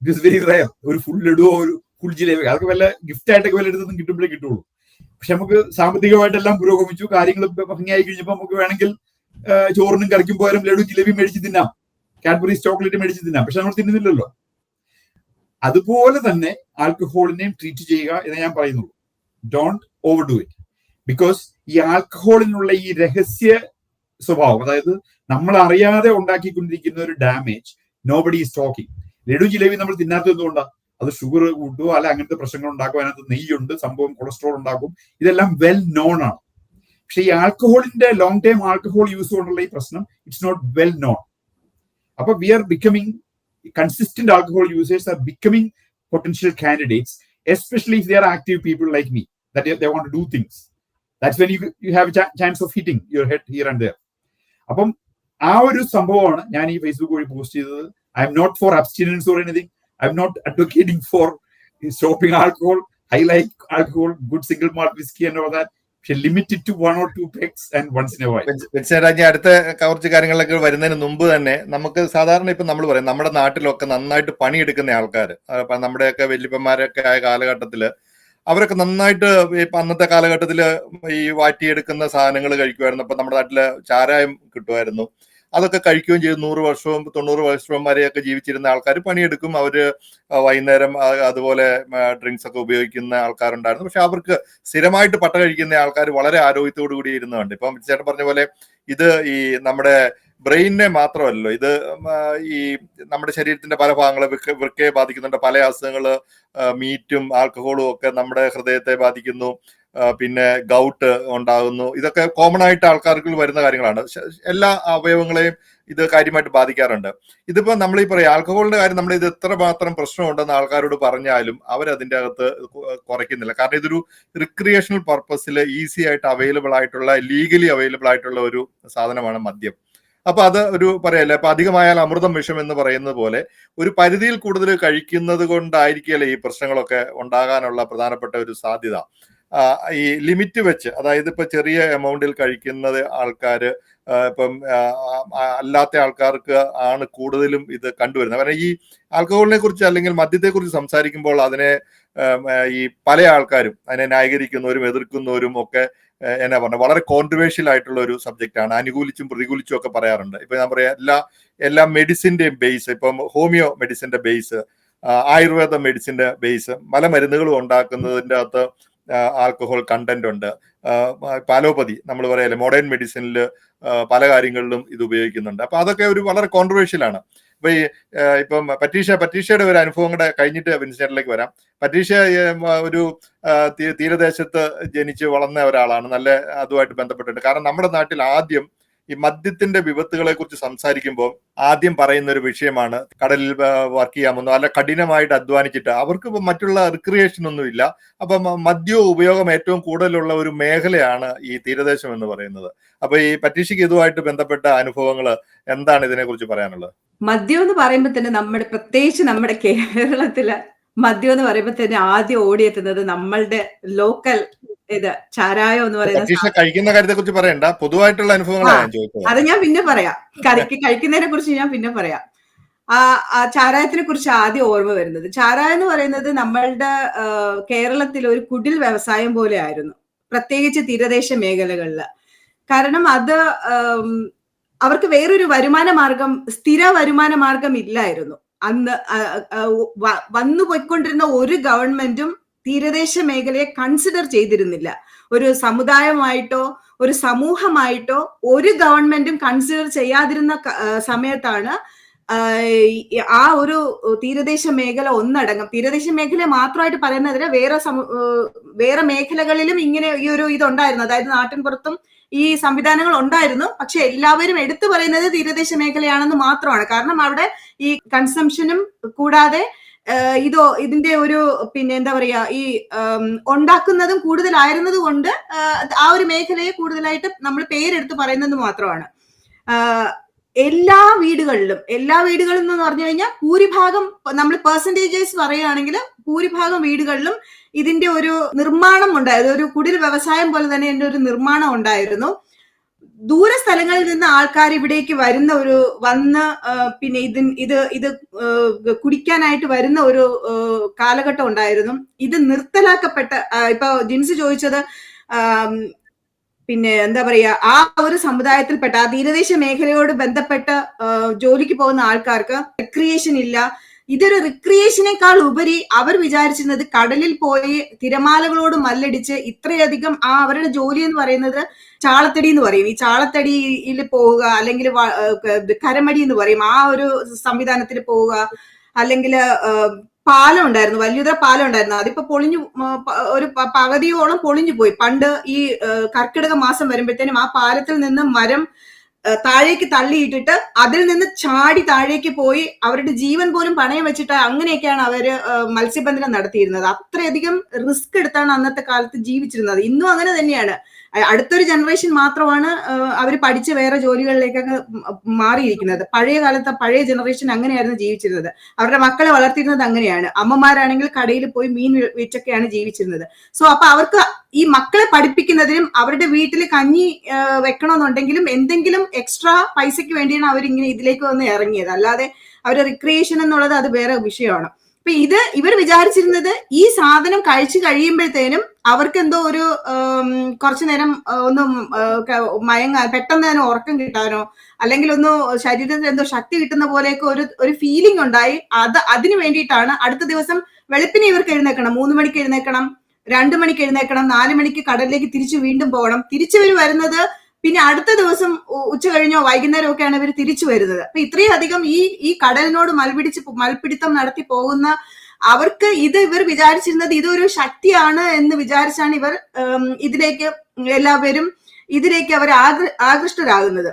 It is very rare. ഒരു ഫുൾ ലഡുവോ ഒരു ഫുൾ ജിലേബി അതൊക്കെ വല്ല ഗിഫ്റ്റ് ആയിട്ടൊക്കെ വല്ല എടുത്തൊന്നും കിട്ടുമ്പോഴേ കിട്ടുള്ളൂ. പക്ഷെ നമുക്ക് സാമ്പത്തികമായിട്ടെല്ലാം പുരോഗമിച്ചു, കാര്യങ്ങൾ ഭംഗിയായി കഴിഞ്ഞപ്പോൾ നമുക്ക് വേണമെങ്കിൽ ചോറിനും കറിക്കും പോയാലും ലഡു ജിലേബി മേടിച്ച് തിന്നാം, കാഡ്ബറീസ് ചോക്ലേറ്റ് മേടിച്ച് തിന്നാം. പക്ഷെ നമ്മൾ തിന്നുന്നില്ലല്ലോ. അതുപോലെ തന്നെ ആൽക്കഹോളിനെയും ട്രീറ്റ് ചെയ്യുക എന്ന് ഞാൻ പറയുന്നുള്ളൂ. Don't over do it. Because ഈ ആൽക്കഹോളിനുള്ള ഈ രഹസ്യ സ്വഭാവം, അതായത് നമ്മൾ അറിയാതെ ഉണ്ടാക്കിക്കൊണ്ടിരിക്കുന്ന ഒരു damage nobody is talking. Laddu jalebi നമ്മൾ തിന്നാത്തത് എന്തുകൊണ്ടാണ്? അത് ഷുഗർ കൂട്ടുകയോ അല്ല അങ്ങനത്തെ പ്രശ്നങ്ങൾ ഉണ്ടാക്കും, അതിനകത്ത് നെയ്യുണ്ട്, സംഭവം കൊളസ്ട്രോൾ ഉണ്ടാക്കും, ഇതെല്ലാം വെൽ നോൺ ആണ്. പക്ഷെ ഈ ആൽക്കഹോളിന്റെ ലോങ് ടൈം ആൽക്കഹോൾ യൂസ് കൊണ്ടുള്ള ഈ പ്രശ്നം ഇറ്റ്സ് നോട്ട് വെൽ നോൺ. അപ്പൊ we are becoming consistent alcohol users are becoming potential candidates, especially if they are active people like me, that they want to do things. That's when you have a chance of hitting your head here and there. അപ്പം ആ ഒരു സംഭവമാണ് ഞാൻ ഈ Facebook വഴി post ചെയ്തത്. I am not for abstinence or anything. I am not advocating for stopping alcohol. I like alcohol, good single malt whisky and all that. പക്ഷെ limited to 1 or 2 pegs and once in a while. അടുത്ത കുറച്ച് കാര്യങ്ങളിലൊക്കെ വരുന്നതിന് മുമ്പ് തന്നെ നമുക്ക് സാധാരണ ഇപ്പൊ നമ്മൾ പറയും നമ്മുടെ നാട്ടിലൊക്കെ നന്നായിട്ട് പണിയെടുക്കുന്ന ആൾക്കാർ, നമ്മുടെയൊക്കെ വല്യപ്പന്മാരൊക്കെ ആയ കാലഘട്ടത്തില് അവരൊക്കെ നന്നായിട്ട് ഇപ്പൊ അന്നത്തെ കാലഘട്ടത്തില് ഈ വാറ്റിയെടുക്കുന്ന സാധനങ്ങൾ കഴിക്കുമായിരുന്നു. അപ്പൊ നമ്മുടെ നാട്ടില് ചാരായം കിട്ടുമായിരുന്നു, അതൊക്കെ കഴിക്കുകയും ചെയ്തു. 100 വർഷവും 90 വർഷവും വരെയൊക്കെ ജീവിച്ചിരുന്ന ആൾക്കാർ പണിയെടുക്കും. അവര് വൈകുന്നേരം അതുപോലെ ഡ്രിങ്ക്സ് ഒക്കെ ഉപയോഗിക്കുന്ന ആൾക്കാരുണ്ടായിരുന്നു. പക്ഷെ അവർക്ക് സ്ഥിരമായിട്ട് പട്ട കഴിക്കുന്ന ആൾക്കാർ വളരെ ആരോഗ്യത്തോടു കൂടി ഇരുന്നുണ്ട്. ഇപ്പം ചേട്ടൻ പറഞ്ഞ പോലെ ഇത് ഈ നമ്മുടെ ബ്രെയിനിനെ മാത്രമല്ലല്ലോ, ഇത് ഈ നമ്മുടെ ശരീരത്തിന്റെ പല ഭാഗങ്ങളെ വൃക്കയെ ബാധിക്കുന്നുണ്ട്. പല അസുഖങ്ങള്, മീറ്റും ആൽക്കഹോളും ഒക്കെ നമ്മുടെ ഹൃദയത്തെ ബാധിക്കുന്നു. പിന്നെ ഗൗട്ട് ഉണ്ടാകുന്നു. ഇതൊക്കെ കോമൺ ആയിട്ട് ആൾക്കാർക്ക് വരുന്ന കാര്യങ്ങളാണ്. എല്ലാ അവയവങ്ങളെയും ഇത് കാര്യമായിട്ട് ബാധിക്കാറുണ്ട്. ഇതിപ്പോ നമ്മൾ ഈ പറയാം ആൽക്കഹോളിന്റെ കാര്യം, നമ്മൾ ഇത് എത്രമാത്രം പ്രശ്നമുണ്ടെന്ന് ആൾക്കാരോട് പറഞ്ഞാലും അവരതിൻ്റെ അകത്ത് കുറയ്ക്കുന്നില്ല. കാരണം ഇതൊരു റിക്രിയേഷണൽ പർപ്പസിൽ ഈസി ആയിട്ട് അവൈലബിൾ ആയിട്ടുള്ള, ലീഗലി അവൈലബിൾ ആയിട്ടുള്ള ഒരു സാധനമാണ് മദ്യം. അപ്പൊ അത് ഒരു പറയല്ലേ, അപ്പൊ അധികമായാൽ അമൃതം വിഷം എന്ന് പറയുന്നത് പോലെ ഒരു പരിധിയിൽ കൂടുതൽ കഴിക്കുന്നത് കൊണ്ടായിരിക്കല്ലേ ഈ പ്രശ്നങ്ങളൊക്കെ ഉണ്ടാകാനുള്ള പ്രധാനപ്പെട്ട ഒരു സാധ്യത. ഈ ലിമിറ്റ് വെച്ച്, അതായത് ഇപ്പൊ ചെറിയ എമൗണ്ടിൽ കഴിക്കുന്നത് ആൾക്കാര് ഇപ്പം അല്ലാത്ത ആൾക്കാർക്ക് ആണ് കൂടുതലും ഇത് കണ്ടുവരുന്നത്. കാരണം ഈ ആൽക്കഹോളിനെ കുറിച്ച് അല്ലെങ്കിൽ മദ്യത്തെ കുറിച്ച് സംസാരിക്കുമ്പോൾ അതിനെ ഈ പല ആൾക്കാരും അതിനെ ന്യായീകരിക്കുന്നവരും എതിർക്കുന്നവരും ഒക്കെ എന്നാ പറഞ്ഞ വളരെ കോൺട്രവേഴ്ഷ്യൽ ആയിട്ടുള്ള ഒരു സബ്ജക്റ്റ് ആണ്. അനുകൂലിച്ചും പ്രതികൂലിച്ചും ഒക്കെ പറയാറുണ്ട്. ഇപ്പൊ ഞാൻ പറയാം എല്ലാ മെഡിസിന്റെയും ബേസ്, ഇപ്പം ഹോമിയോ മെഡിസിന്റെ ബേസ്, ആയുർവേദ മെഡിസിന്റെ ബേസ്, പല മരുന്നുകളും ഉണ്ടാക്കുന്നതിൻ്റെ അകത്ത് ആൽക്കഹോൾ കണ്ടന്റ് ഉണ്ട്. അലോപ്പതി നമ്മൾ പറയല്ലേ, മോഡേൺ മെഡിസിനിൽ പല കാര്യങ്ങളിലും ഇത് ഉപയോഗിക്കുന്നുണ്ട്. അപ്പൊ അതൊക്കെ ഒരു വളരെ കോൺട്രവേഴ്ഷ്യൽ ആണ്. അപ്പൊ ഇപ്പം പറ്റീഷയുടെ ഒരു അനുഭവം കൂടെ കഴിഞ്ഞിട്ട് വിൻസെന്റിലേക്ക് വരാം. പറ്റീഷ ഒരു തീരദേശത്ത് ജനിച്ച് വളർന്ന ഒരാളാണ്, നല്ല അതുമായിട്ട് ബന്ധപ്പെട്ടിട്ട്. കാരണം നമ്മുടെ നാട്ടിൽ ആദ്യം ഈ മദ്യത്തിന്റെ വിപത്തുകളെ കുറിച്ച് സംസാരിക്കുമ്പോൾ ആദ്യം പറയുന്ന ഒരു വിഷയമാണ് കടലിൽ വർക്ക് ചെയ്യാമെന്നോ അല്ല കഠിനമായിട്ട് അധ്വാനിച്ചിട്ട് അവർക്ക് മറ്റുള്ള റിക്രിയേഷൻ ഒന്നും ഇല്ല. അപ്പൊ മദ്യ ഉപയോഗം ഏറ്റവും കൂടുതലുള്ള ഒരു മേഖലയാണ് ഈ തീരദേശം എന്ന് പറയുന്നത്. അപ്പൊ ഈ പറ്റീഷയ്ക്ക് ഇതുമായിട്ട് ബന്ധപ്പെട്ട അനുഭവങ്ങൾ എന്താണ് ഇതിനെ കുറിച്ച് പറയാനുള്ളത്? മദ്യം എന്ന് പറയുമ്പോൾ തന്നെ പ്രത്യേകിച്ച് നമ്മുടെ കേരളത്തിലെ മദ്യം എന്ന് പറയുമ്പോൾ തന്നെ ആദ്യം ഓടിയെത്തുന്നത് നമ്മളുടെ ലോക്കൽ ഇത് ചാരായം എന്ന് പറയുന്ന കഴിക്കുന്ന കാര്യത്തെ കുറിച്ച് പറയണ്ട, പൊതുവായിട്ടുള്ള അനുഭവങ്ങളാണ് ഞാൻ ചോദിച്ചത്. അത് ഞാൻ പിന്നെ പറയാം. കഴിക്കുന്നതിനെ കുറിച്ച് ഞാൻ പിന്നെ പറയാം. ചാരായത്തിനെ കുറിച്ച് ആദ്യം ഓർമ്മ വരുന്നത്, ചാരായം എന്ന് പറയുന്നത് നമ്മളുടെ കേരളത്തിൽ ഒരു കുടിൽ വ്യവസായം പോലെ ആയിരുന്നു, പ്രത്യേകിച്ച് തീരദേശ മേഖലകളിൽ. കാരണം അത് അവർക്ക് വേറൊരു വരുമാന മാർഗം, സ്ഥിര വരുമാന മാർഗം ഇല്ലായിരുന്നു. അന്ന് വന്നു പോയിക്കൊണ്ടിരുന്ന ഒരു ഗവൺമെന്റും തീരദേശ മേഖലയെ കൺസിഡർ ചെയ്തിരുന്നില്ല. ഒരു സമുദായമായിട്ടോ ഒരു സമൂഹമായിട്ടോ ഒരു ഗവൺമെന്റും കൺസിഡർ ചെയ്യാതിരുന്ന സമയത്താണ് ആ ഒരു തീരദേശ മേഖല ഒന്നടങ്കം, തീരദേശ മേഖല മാത്രമായിട്ട് പറയുന്നതിന് വേറെ മേഖലകളിലും ഇങ്ങനെ ഈ ഒരു ഇതുണ്ടായിരുന്നു. അതായത് നാട്ടിൻപുറത്തും ഈ സംവിധാനങ്ങൾ ഉണ്ടായിരുന്നു. പക്ഷെ എല്ലാവരും എടുത്തു പറയുന്നത് തീരദേശ മേഖലയാണെന്ന് മാത്രമാണ്. കാരണം അവിടെ ഈ കൺസംഷനും കൂടാതെ ഇതിന്റെ ഒരു പിന്നെ എന്താ പറയാ, ഈ ഉണ്ടാക്കുന്നതും കൂടുതലായിരുന്നത് കൊണ്ട് ആ ഒരു മേഖലയെ കൂടുതലായിട്ട് നമ്മൾ പേരെടുത്ത് പറയുന്നത് മാത്രമാണ്. എല്ലാ വീടുകളിലും എന്ന് പറഞ്ഞു കഴിഞ്ഞാൽ ഭൂരിഭാഗം, നമ്മൾ പെർസെന്റേജസ് പറയുകയാണെങ്കിൽ ഭൂരിഭാഗം വീടുകളിലും ഇതിന്റെ ഒരു നിർമ്മാണം ഉണ്ടായിരുന്നു. ഒരു കുടിൽ വ്യവസായം പോലെ തന്നെ ഇതിന്റെ ഒരു നിർമ്മാണം ഉണ്ടായിരുന്നു. ദൂര സ്ഥലങ്ങളിൽ നിന്ന് ആൾക്കാർ ഇവിടേക്ക് വന്ന് പിന്നെ ഇത് കുടിക്കാനായിട്ട് വരുന്ന ഒരു കാലഘട്ടം ഉണ്ടായിരുന്നു. ഇത് നിർത്തലാക്കപ്പെട്ട, ഇപ്പൊ ജിൻസ് ചോദിച്ചത് പിന്നെ എന്താ പറയാ, ആ ഒരു സമുദായത്തിൽപ്പെട്ട ആ തീരദേശ മേഖലയോട് ബന്ധപ്പെട്ട് ജോലിക്ക് പോകുന്ന ആൾക്കാർക്ക് റിക്രിയേഷൻ ഇല്ല. ഇതൊരു റിക്രിയേഷനേക്കാൾ ഉപരി അവർ വിചാരിച്ചിരുന്നത് കടലിൽ പോയി തിരമാലകളോട് മല്ലടിച്ച് ഇത്രയധികം അവരുടെ ജോലി എന്ന് പറയുന്നത് ചാളത്തടി എന്ന് പറയും. ഈ ചാളത്തടിയിൽ പോവുക, അല്ലെങ്കിൽ കരമടി എന്ന് പറയും, ആ ഒരു സംവിധാനത്തിൽ പോവുക. അല്ലെങ്കിൽ പാലം ഉണ്ടായിരുന്നു, വലിയൊരു പാലം ഉണ്ടായിരുന്നു, അതിപ്പോ ഒരു പകുതിയോളം പൊളിഞ്ഞു പോയി. പണ്ട് ഈ കർക്കിടക മാസം വരുമ്പോഴത്തേനും ആ പാലത്തിൽ നിന്ന് മരം താഴേക്ക് തള്ളിയിട്ടിട്ട് അതിൽ നിന്ന് ചാടി താഴേക്ക് പോയി അവരുടെ ജീവൻ പോലും പണയം വെച്ചിട്ട് അങ്ങനെയൊക്കെയാണ് അവര് മത്സ്യബന്ധനം നടത്തിയിരുന്നത്. അത്രയധികം റിസ്ക് എടുത്താണ് അന്നത്തെ കാലത്ത് ജീവിച്ചിരുന്നത്. ഇന്നും അങ്ങനെ തന്നെയാണ്. അടുത്തൊരു ജനറേഷൻ മാത്രമാണ് അവർ പഠിച്ച് വേറെ ജോലികളിലേക്കൊക്കെ മാറിയിരിക്കുന്നത്. പഴയ കാലത്ത് പഴയ ജനറേഷൻ അങ്ങനെയായിരുന്നു ജീവിച്ചിരുന്നത്. അവരുടെ മക്കളെ വളർത്തിയിരുന്നത് അങ്ങനെയാണ്. അമ്മമാരാണെങ്കിൽ കടയിൽ പോയി മീൻ വിറ്റൊക്കെയാണ് ജീവിച്ചിരുന്നത്. സോ അപ്പൊ അവർക്ക് ഈ മക്കളെ പഠിപ്പിക്കുന്നതിനും അവരുടെ വീട്ടിൽ കഞ്ഞി വെക്കണമെന്നുണ്ടെങ്കിലും എന്തെങ്കിലും എക്സ്ട്രാ പൈസയ്ക്ക് വേണ്ടിയാണ് അവരിങ്ങനെ ഇതിലേക്ക് വന്ന് ഇറങ്ങിയത്. അല്ലാതെ അവരുടെ റിക്രിയേഷൻ എന്നുള്ളത് അത് വേറെ വിഷയമാണ്. അപ്പൊ ഇവർ വിചാരിച്ചിരുന്നത് ഈ സാധനം കഴിച്ചു കഴിയുമ്പോഴത്തേനും അവർക്ക് എന്തോ ഒരു കുറച്ചു നേരം ഒന്ന് മയങ്ങാൻ, പെട്ടെന്ന് തന്നെ ഉറക്കം കിട്ടാനോ അല്ലെങ്കിൽ ഒന്ന് ശരീരത്തിൽ എന്തോ ശക്തി കിട്ടുന്ന പോലെയൊക്കെ ഒരു ഫീലിംഗ് ഉണ്ടായി. അതിനു വേണ്ടിയിട്ടാണ് അടുത്ത ദിവസം വെളുപ്പിനെ ഇവർക്ക് എഴുന്നേക്കണം, 3 മണിക്ക് എഴുന്നേക്കണം, 2 മണിക്ക് എഴുന്നേക്കണം, 4 മണിക്ക് കടലിലേക്ക് തിരിച്ചു വീണ്ടും പോകണം. തിരിച്ചു വരുന്നത് പിന്നെ അടുത്ത ദിവസം ഉച്ച കഴിഞ്ഞോ വൈകുന്നേരം ഒക്കെയാണ് ഇവർ തിരിച്ചു വരുന്നത്. അപ്പൊ ഇത്രയും അധികം ഈ കടലിനോട് മൽപിടുത്തം നടത്തി പോകുന്ന അവർക്ക് ഇവർ വിചാരിച്ചിരുന്നത് ഇതൊരു ശക്തിയാണ് എന്ന് വിചാരിച്ചാണ് ഇവർ ഇതിലേക്ക് എല്ലാവരും ഇതിലേക്ക് അവർ ആകൃഷ്ടരാകുന്നത്.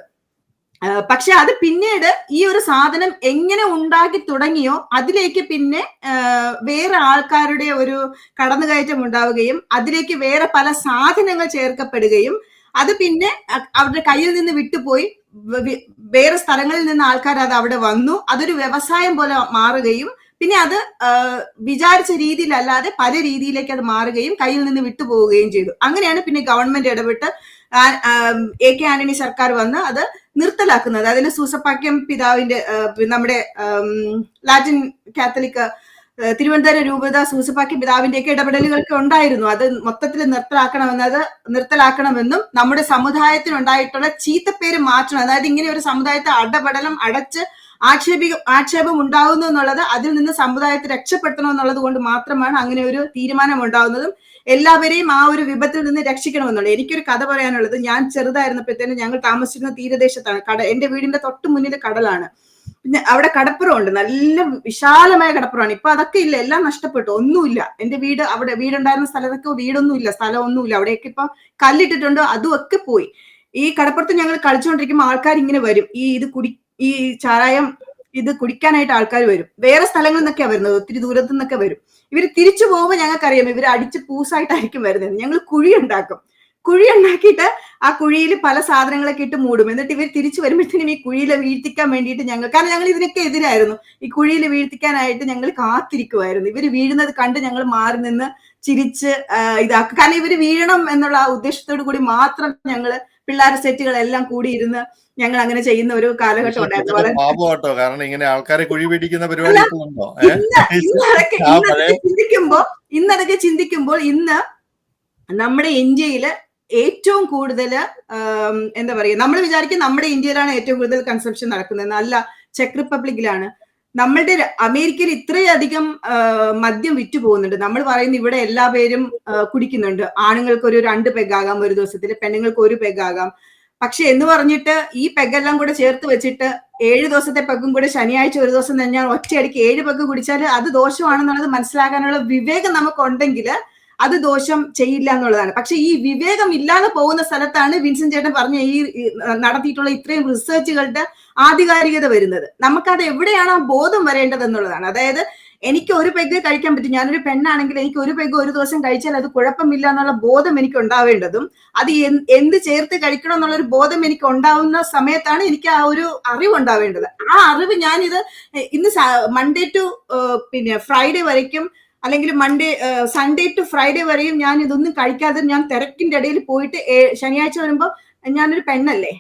പക്ഷെ അത് പിന്നീട് ഈ ഒരു സാധനം എങ്ങനെ ഉണ്ടാക്കി തുടങ്ങിയോ അതിലേക്ക് പിന്നെ വേറെ ആൾക്കാരുടെ ഒരു കടന്നുകയറ്റം ഉണ്ടാവുകയും അതിലേക്ക് വേറെ പല സാധനങ്ങൾ ചേർക്കപ്പെടുകയും അത് പിന്നെ അവരുടെ കയ്യിൽ നിന്ന് വിട്ടുപോയി വേറെ സ്ഥലങ്ങളിൽ നിന്ന് ആൾക്കാർ അത് അവിടെ വന്നു, അതൊരു വ്യവസായം പോലെ മാറുകയും പിന്നെ അത് വിചാരിച്ച രീതിയിലല്ലാതെ പല രീതിയിലേക്ക് അത് മാറുകയും കയ്യിൽ നിന്ന് വിട്ടുപോവുകയും ചെയ്തു. അങ്ങനെയാണ് പിന്നെ ഗവൺമെന്റ് ഇടപെട്ട് AK ആന്റണി സർക്കാർ വന്ന് അത് നിർത്തലാക്കുന്നത്. അതിൽ സൂസപാക്യം പിതാവിന്റെ നമ്മുടെ ലാറ്റിൻ കാത്തലിക് തിരുവനന്തപുരം രൂപത സൂസപാക്യം പിതാവിന്റെയൊക്കെ ഇടപെടലുകളൊക്കെ ഉണ്ടായിരുന്നു. അത് മൊത്തത്തിൽ നിർത്തലാക്കണമെന്നും നമ്മുടെ സമുദായത്തിനുണ്ടായിട്ടുള്ള ചീത്തപ്പേര് മാറ്റണം, അതായത് ഇങ്ങനെ ഒരു സമുദായത്തെ അടച്ച് ആക്ഷേപം ഉണ്ടാകുന്നു എന്നുള്ളത് അതിൽ നിന്ന് സമുദായത്തെ രക്ഷപ്പെടുത്തണം എന്നുള്ളത് കൊണ്ട് മാത്രമാണ് അങ്ങനെ ഒരു തീരുമാനം ഉണ്ടാകുന്നതും എല്ലാവരെയും ആ ഒരു വിപത്തിൽ നിന്ന് രക്ഷിക്കണമെന്നുള്ളത്. എനിക്കൊരു കഥ പറയാനുള്ളത്, ഞാൻ ചെറുതായിരുന്നപ്പോഴത്തേനും ഞങ്ങൾ താമസിച്ചിരുന്ന തീരദേശത്താണ്. എന്റെ വീടിന്റെ തൊട്ട് മുന്നിൽ കടലാണ്. പിന്നെ അവിടെ കടപ്പുറമുണ്ട്, നല്ല വിശാലമായ കടപ്പുറമാണ്. ഇപ്പൊ അതൊക്കെ ഇല്ല, എല്ലാം നഷ്ടപ്പെട്ടു, ഒന്നുമില്ല. എന്റെ വീടുണ്ടായിരുന്ന സ്ഥലത്തൊക്കെ വീടൊന്നുമില്ല, സ്ഥലമൊന്നുമില്ല. അവിടെയൊക്കെ ഇപ്പൊ കല്ലിട്ടിട്ടുണ്ട്, അതും ഒക്കെ പോയി. ഈ കടപ്പുറത്ത് ഞങ്ങൾ കളിച്ചുകൊണ്ടിരിക്കുമ്പോൾ ആൾക്കാർ ഇങ്ങനെ വരും, ഈ ചാരായം ഇത് കുടിക്കാനായിട്ട് ആൾക്കാർ വരും. വേറെ സ്ഥലങ്ങളിൽ നിന്നൊക്കെയാണ് വരുന്നത്, ഒത്തിരി ദൂരത്തു നിന്നൊക്കെ വരും. ഇവര് തിരിച്ചു പോകുമ്പോൾ ഞങ്ങൾക്കറിയാം ഇവര് അടിച്ച് പൂസായിട്ടായിരിക്കും വരുന്നത്. ഞങ്ങൾ കുഴി ഉണ്ടാക്കിയിട്ട് ആ കുഴിയിൽ പല സാധനങ്ങളൊക്കെ ഇട്ട് മൂടും. എന്നിട്ട് ഇവർ തിരിച്ചു വരുമ്പോഴത്തേനും ഈ കുഴിയിൽ വീഴ്ത്തിക്കാൻ വേണ്ടിയിട്ട് കാരണം ഞങ്ങൾ ഇതിനൊക്കെ എതിരായിരുന്നു, ഈ കുഴിയിൽ വീഴ്ത്തിക്കാനായിട്ട് ഞങ്ങൾ കാത്തിരിക്കുമായിരുന്നു. ഇവര് വീഴുന്നത് കണ്ട് ഞങ്ങൾ മാറി നിന്ന് ചിരിച്ച് ഇതാക്കും. കാരണം ഇവര് വീഴണം എന്നുള്ള ആ ഉദ്ദേശത്തോടു കൂടി മാത്രം ഞങ്ങള് പിള്ളേരുടെ സെറ്റുകളെല്ലാം കൂടി ഇരുന്ന് ഞങ്ങൾ അങ്ങനെ ചെയ്യുന്ന ഒരു കാലഘട്ടം ഉണ്ടായിരുന്നു. കാരണം ഇങ്ങനെ ആൾക്കാരെ കുഴി പിടിക്കുന്ന പരിപാടി ഇന്നതൊക്കെ ചിന്തിക്കുമ്പോൾ ഇന്ന് നമ്മുടെ ഇന്ത്യയില് ഏറ്റവും കൂടുതൽ എന്താ പറയുക, നമ്മൾ വിചാരിക്കും നമ്മുടെ ഇന്ത്യയിലാണ് ഏറ്റവും കൂടുതൽ കൺസംഷൻ നടക്കുന്നത്. അല്ല, ചെക്ക് റിപ്പബ്ലിക്കിലാണ്. നമ്മളുടെ അമേരിക്കയിൽ ഇത്രയധികം മദ്യം വിറ്റു പോകുന്നുണ്ട്. നമ്മൾ പറയുന്നത് ഇവിടെ എല്ലാ പേരും കുടിക്കുന്നുണ്ട്. ആണുങ്ങൾക്ക് ഒരു 2 പെഗാകാം ഒരു ദിവസത്തിൽ, പെണ്ണുങ്ങൾക്ക് 1 പെഗാകാം. പക്ഷെ എന്ന് പറഞ്ഞിട്ട് ഈ പെഗെല്ലാം കൂടെ ചേർത്ത് വെച്ചിട്ട് 7 ദിവസത്തെ പെഗും കൂടെ ശനിയാഴ്ച ഒരു ദിവസം തന്നെ ഒറ്റയടിക്ക് 7 പെഗ് കുടിച്ചാൽ അത് ദോഷമാണെന്നുള്ളത് മനസ്സിലാക്കാനുള്ള വിവേകം നമുക്കുണ്ടെങ്കിൽ അത് ദോഷം ചെയ്യില്ല എന്നുള്ളതാണ്. പക്ഷെ ഈ വിവേകം ഇല്ലാതെ പോകുന്ന സ്ഥലത്താണ് വിൻസെന്റ് ചേട്ടൻ പറഞ്ഞ ഈ നടത്തിയിട്ടുള്ള ഇത്രയും റിസർച്ചുകളുടെ ആധികാരികത വരുന്നത്. നമുക്കത് എവിടെയാണ് ആ ബോധം വരേണ്ടത് എന്നുള്ളതാണ്. അതായത് എനിക്ക് 1 പെഗ് കഴിക്കാൻ പറ്റും, ഞാനൊരു പെണ്ണാണെങ്കിൽ എനിക്ക് 1 പെഗ് ഒരു ദിവസം കഴിച്ചാൽ അത് കുഴപ്പമില്ല എന്നുള്ള ബോധം എനിക്ക് ഉണ്ടാവേണ്ടതും അത് എന്ത് ചേർത്ത് കഴിക്കണം എന്നുള്ളൊരു ബോധം എനിക്ക് ഉണ്ടാവുന്ന സമയത്താണ് എനിക്ക് ആ ഒരു അറിവ് ഉണ്ടാവേണ്ടത്. ആ അറിവ് ഞാനിത് ഇന്ന് മൺഡേ ടു പിന്നെ ഫ്രൈഡേ വരയ്ക്കും, അല്ലെങ്കിൽ സൺഡേ ടു ഫ്രൈഡേ വരെയും ഞാൻ ഇതൊന്നും കഴിക്കാതെ ഞാൻ തിരക്കിന്റെ ഇടയിൽ പോയിട്ട് ശനിയാഴ്ച വരുമ്പോ ഞാനൊരു പെണ്ണല്ലേ,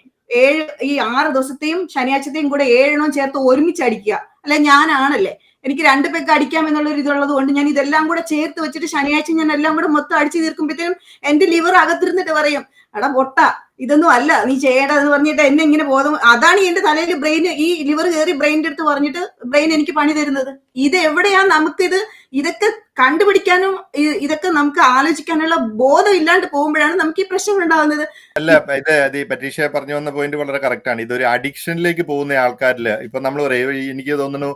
ഈ 6 ദിവസത്തെയും ശനിയാഴ്ചത്തെയും കൂടെ 7 എണ്ണം ചേർത്ത് ഒരുമിച്ച് അടിക്കുക, അല്ലെ ഞാനാണല്ലേ, എനിക്ക് 2 പെഗ് അടിക്കാം എന്നുള്ളൊരു ഇതുള്ളത് കൊണ്ട് ഞാൻ ഇതെല്ലാം കൂടെ ചേർത്ത് വെച്ചിട്ട് ശനിയാഴ്ച ഞാൻ എല്ലാം കൂടെ മൊത്തം അടിച്ചു തീർക്കുമ്പോഴത്തേനും എന്റെ ലിവർ അകത്തിരുന്നിട്ട് പറയും, എടാ പൊട്ട ഇതൊന്നും അല്ല നീ ചെയ്യേണ്ടതെന്ന് പറഞ്ഞിട്ട് എന്നെ ഇങ്ങനെ ബോധം. അതാണ് എന്റെ തലയിൽ ബ്രെയിൻ, ഈ ലിവർ കയറി ബ്രെയിൻ്റെ അടുത്ത് പറഞ്ഞിട്ട് ബ്രെയിൻ എനിക്ക് പണി തരുന്നത്. ഇത് എവിടെയാ ഇതൊക്കെ കണ്ടുപിടിക്കാനും ഇതൊക്കെ നമുക്ക് ആലോചിക്കാനുള്ള ബോധം ഇല്ലാണ്ട് പോകുമ്പോഴാണ് നമുക്ക് ഈ പ്രശ്നങ്ങൾ ഉണ്ടാകുന്നത്. അല്ല, ഇത് പരീക്ഷ പറഞ്ഞു വന്ന പോയിന്റ് വളരെ കറക്റ്റ് ആണ്. ഇതൊരു അഡിക്ഷനിലേക്ക് പോകുന്ന ആൾക്കാരില് ഇപ്പൊ നമ്മൾ പറയും, എനിക്ക് തോന്നുന്നു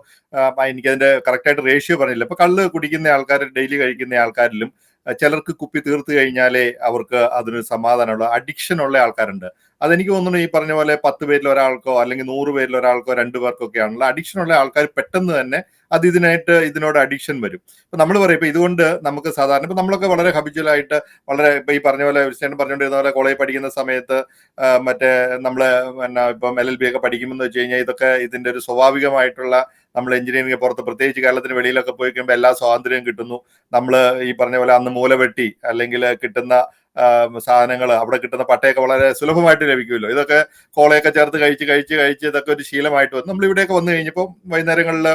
എനിക്കതിന്റെ കറക്റ്റായിട്ട് റേഷ്യോ പറഞ്ഞില്ല. ഇപ്പൊ കള്ള് കുടിക്കുന്ന ആൾക്കാർ, ഡെയിലി കഴിക്കുന്ന ആൾക്കാരിലും ചിലർക്ക് കുപ്പി തീർത്ത് കഴിഞ്ഞാലേ അവർക്ക് അതിനൊരു സമാധാനമുള്ള അഡിക്ഷൻ ഉള്ള ആൾക്കാരുണ്ട്. അതെനിക്ക് തോന്നുന്നു ഈ പറഞ്ഞ പോലെ 10 പേരിൽ ഒരാൾക്കോ അല്ലെങ്കിൽ 100 പേരിൽ ഒരാൾക്കോ 2 പേർക്കൊക്കെ ആണല്ലോ അഡിക്ഷൻ ഉള്ള ആൾക്കാർ പെട്ടെന്ന് തന്നെ ഇതിനോട് അഡിക്ഷൻ വരും. ഇപ്പൊ നമ്മൾ പറയും ഇപ്പൊ ഇതുകൊണ്ട് നമുക്ക് സാധാരണ ഇപ്പൊ നമ്മളൊക്കെ വളരെ ഹബിച്വലായിട്ട് വളരെ ഇപ്പൊ ഈ പറഞ്ഞ പോലെ വിഷയം പറഞ്ഞുകൊണ്ടിരുന്ന പോലെ കോളേജ് പഠിക്കുന്ന സമയത്ത് മറ്റേ നമ്മള് ഇപ്പം LLB ഒക്കെ പഠിക്കുമെന്ന് വെച്ച് കഴിഞ്ഞാൽ ഇതൊക്കെ ഇതിന്റെ ഒരു സ്വാഭാവികമായിട്ടുള്ള നമ്മൾ എഞ്ചിനീയറിംഗ് പുറത്ത് പ്രത്യേകിച്ച് കേരളത്തിന് വെളിയിലൊക്കെ പോയി കഴിയുമ്പോൾ എല്ലാ സ്വാതന്ത്ര്യവും കിട്ടുന്നു. നമ്മൾ ഈ പറഞ്ഞ പോലെ അന്ന് മൂലവെട്ടി അല്ലെങ്കിൽ കിട്ടുന്ന സാധനങ്ങൾ അവിടെ കിട്ടുന്ന പട്ടയൊക്കെ വളരെ സുലഭമായിട്ട് ലഭിക്കുമല്ലോ. ഇതൊക്കെ കോളയൊക്കെ ചേർത്ത് കഴിച്ച് ഇതൊക്കെ ഒരു ശീലമായിട്ട് വന്നു. നമ്മൾ ഇവിടെയൊക്കെ വന്നു കഴിഞ്ഞപ്പോൾ വൈകുന്നേരങ്ങളിൽ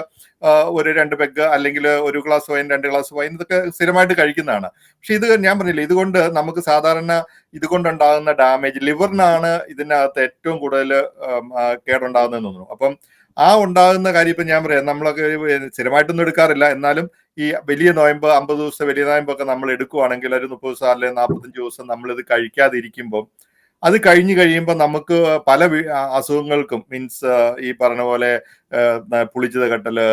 ഒരു 2 പെഗ് അല്ലെങ്കിൽ 1 ഗ്ലാസ് വൈൻ 2 ഗ്ലാസ് വൈൻ ഇതൊക്കെ സ്ഥിരമായിട്ട് കഴിക്കുന്നതാണ്. പക്ഷെ ഇത് ഞാൻ പറഞ്ഞില്ലേ, ഇതുകൊണ്ട് നമുക്ക് സാധാരണ ഇതുകൊണ്ടുണ്ടാകുന്ന ഡാമേജ് ലിവറിനാണ് ഇതിനകത്ത് ഏറ്റവും കൂടുതൽ കേടുണ്ടാകുന്നതെന്ന് തോന്നുന്നു. അപ്പം ആ ഉണ്ടാകുന്ന കാര്യം ഇപ്പം ഞാൻ പറയാം, നമ്മളൊക്കെ സ്ഥിരമായിട്ടൊന്നും എടുക്കാറില്ല, എന്നാലും ഈ വലിയ നോയമ്പ് 50 ദിവസത്തെ വലിയ നോയമ്പൊക്കെ നമ്മൾ എടുക്കുവാണെങ്കിൽ ഒരു 30 ദിവസം അല്ലെങ്കിൽ 45 ദിവസം നമ്മളിത് കഴിക്കാതിരിക്കുമ്പോൾ അത് കഴിഞ്ഞ് കഴിയുമ്പോൾ നമുക്ക് പല അസുഖങ്ങൾക്കും മീൻസ് ഈ പറഞ്ഞ പോലെ പുളിച്ചത് കെട്ടല്,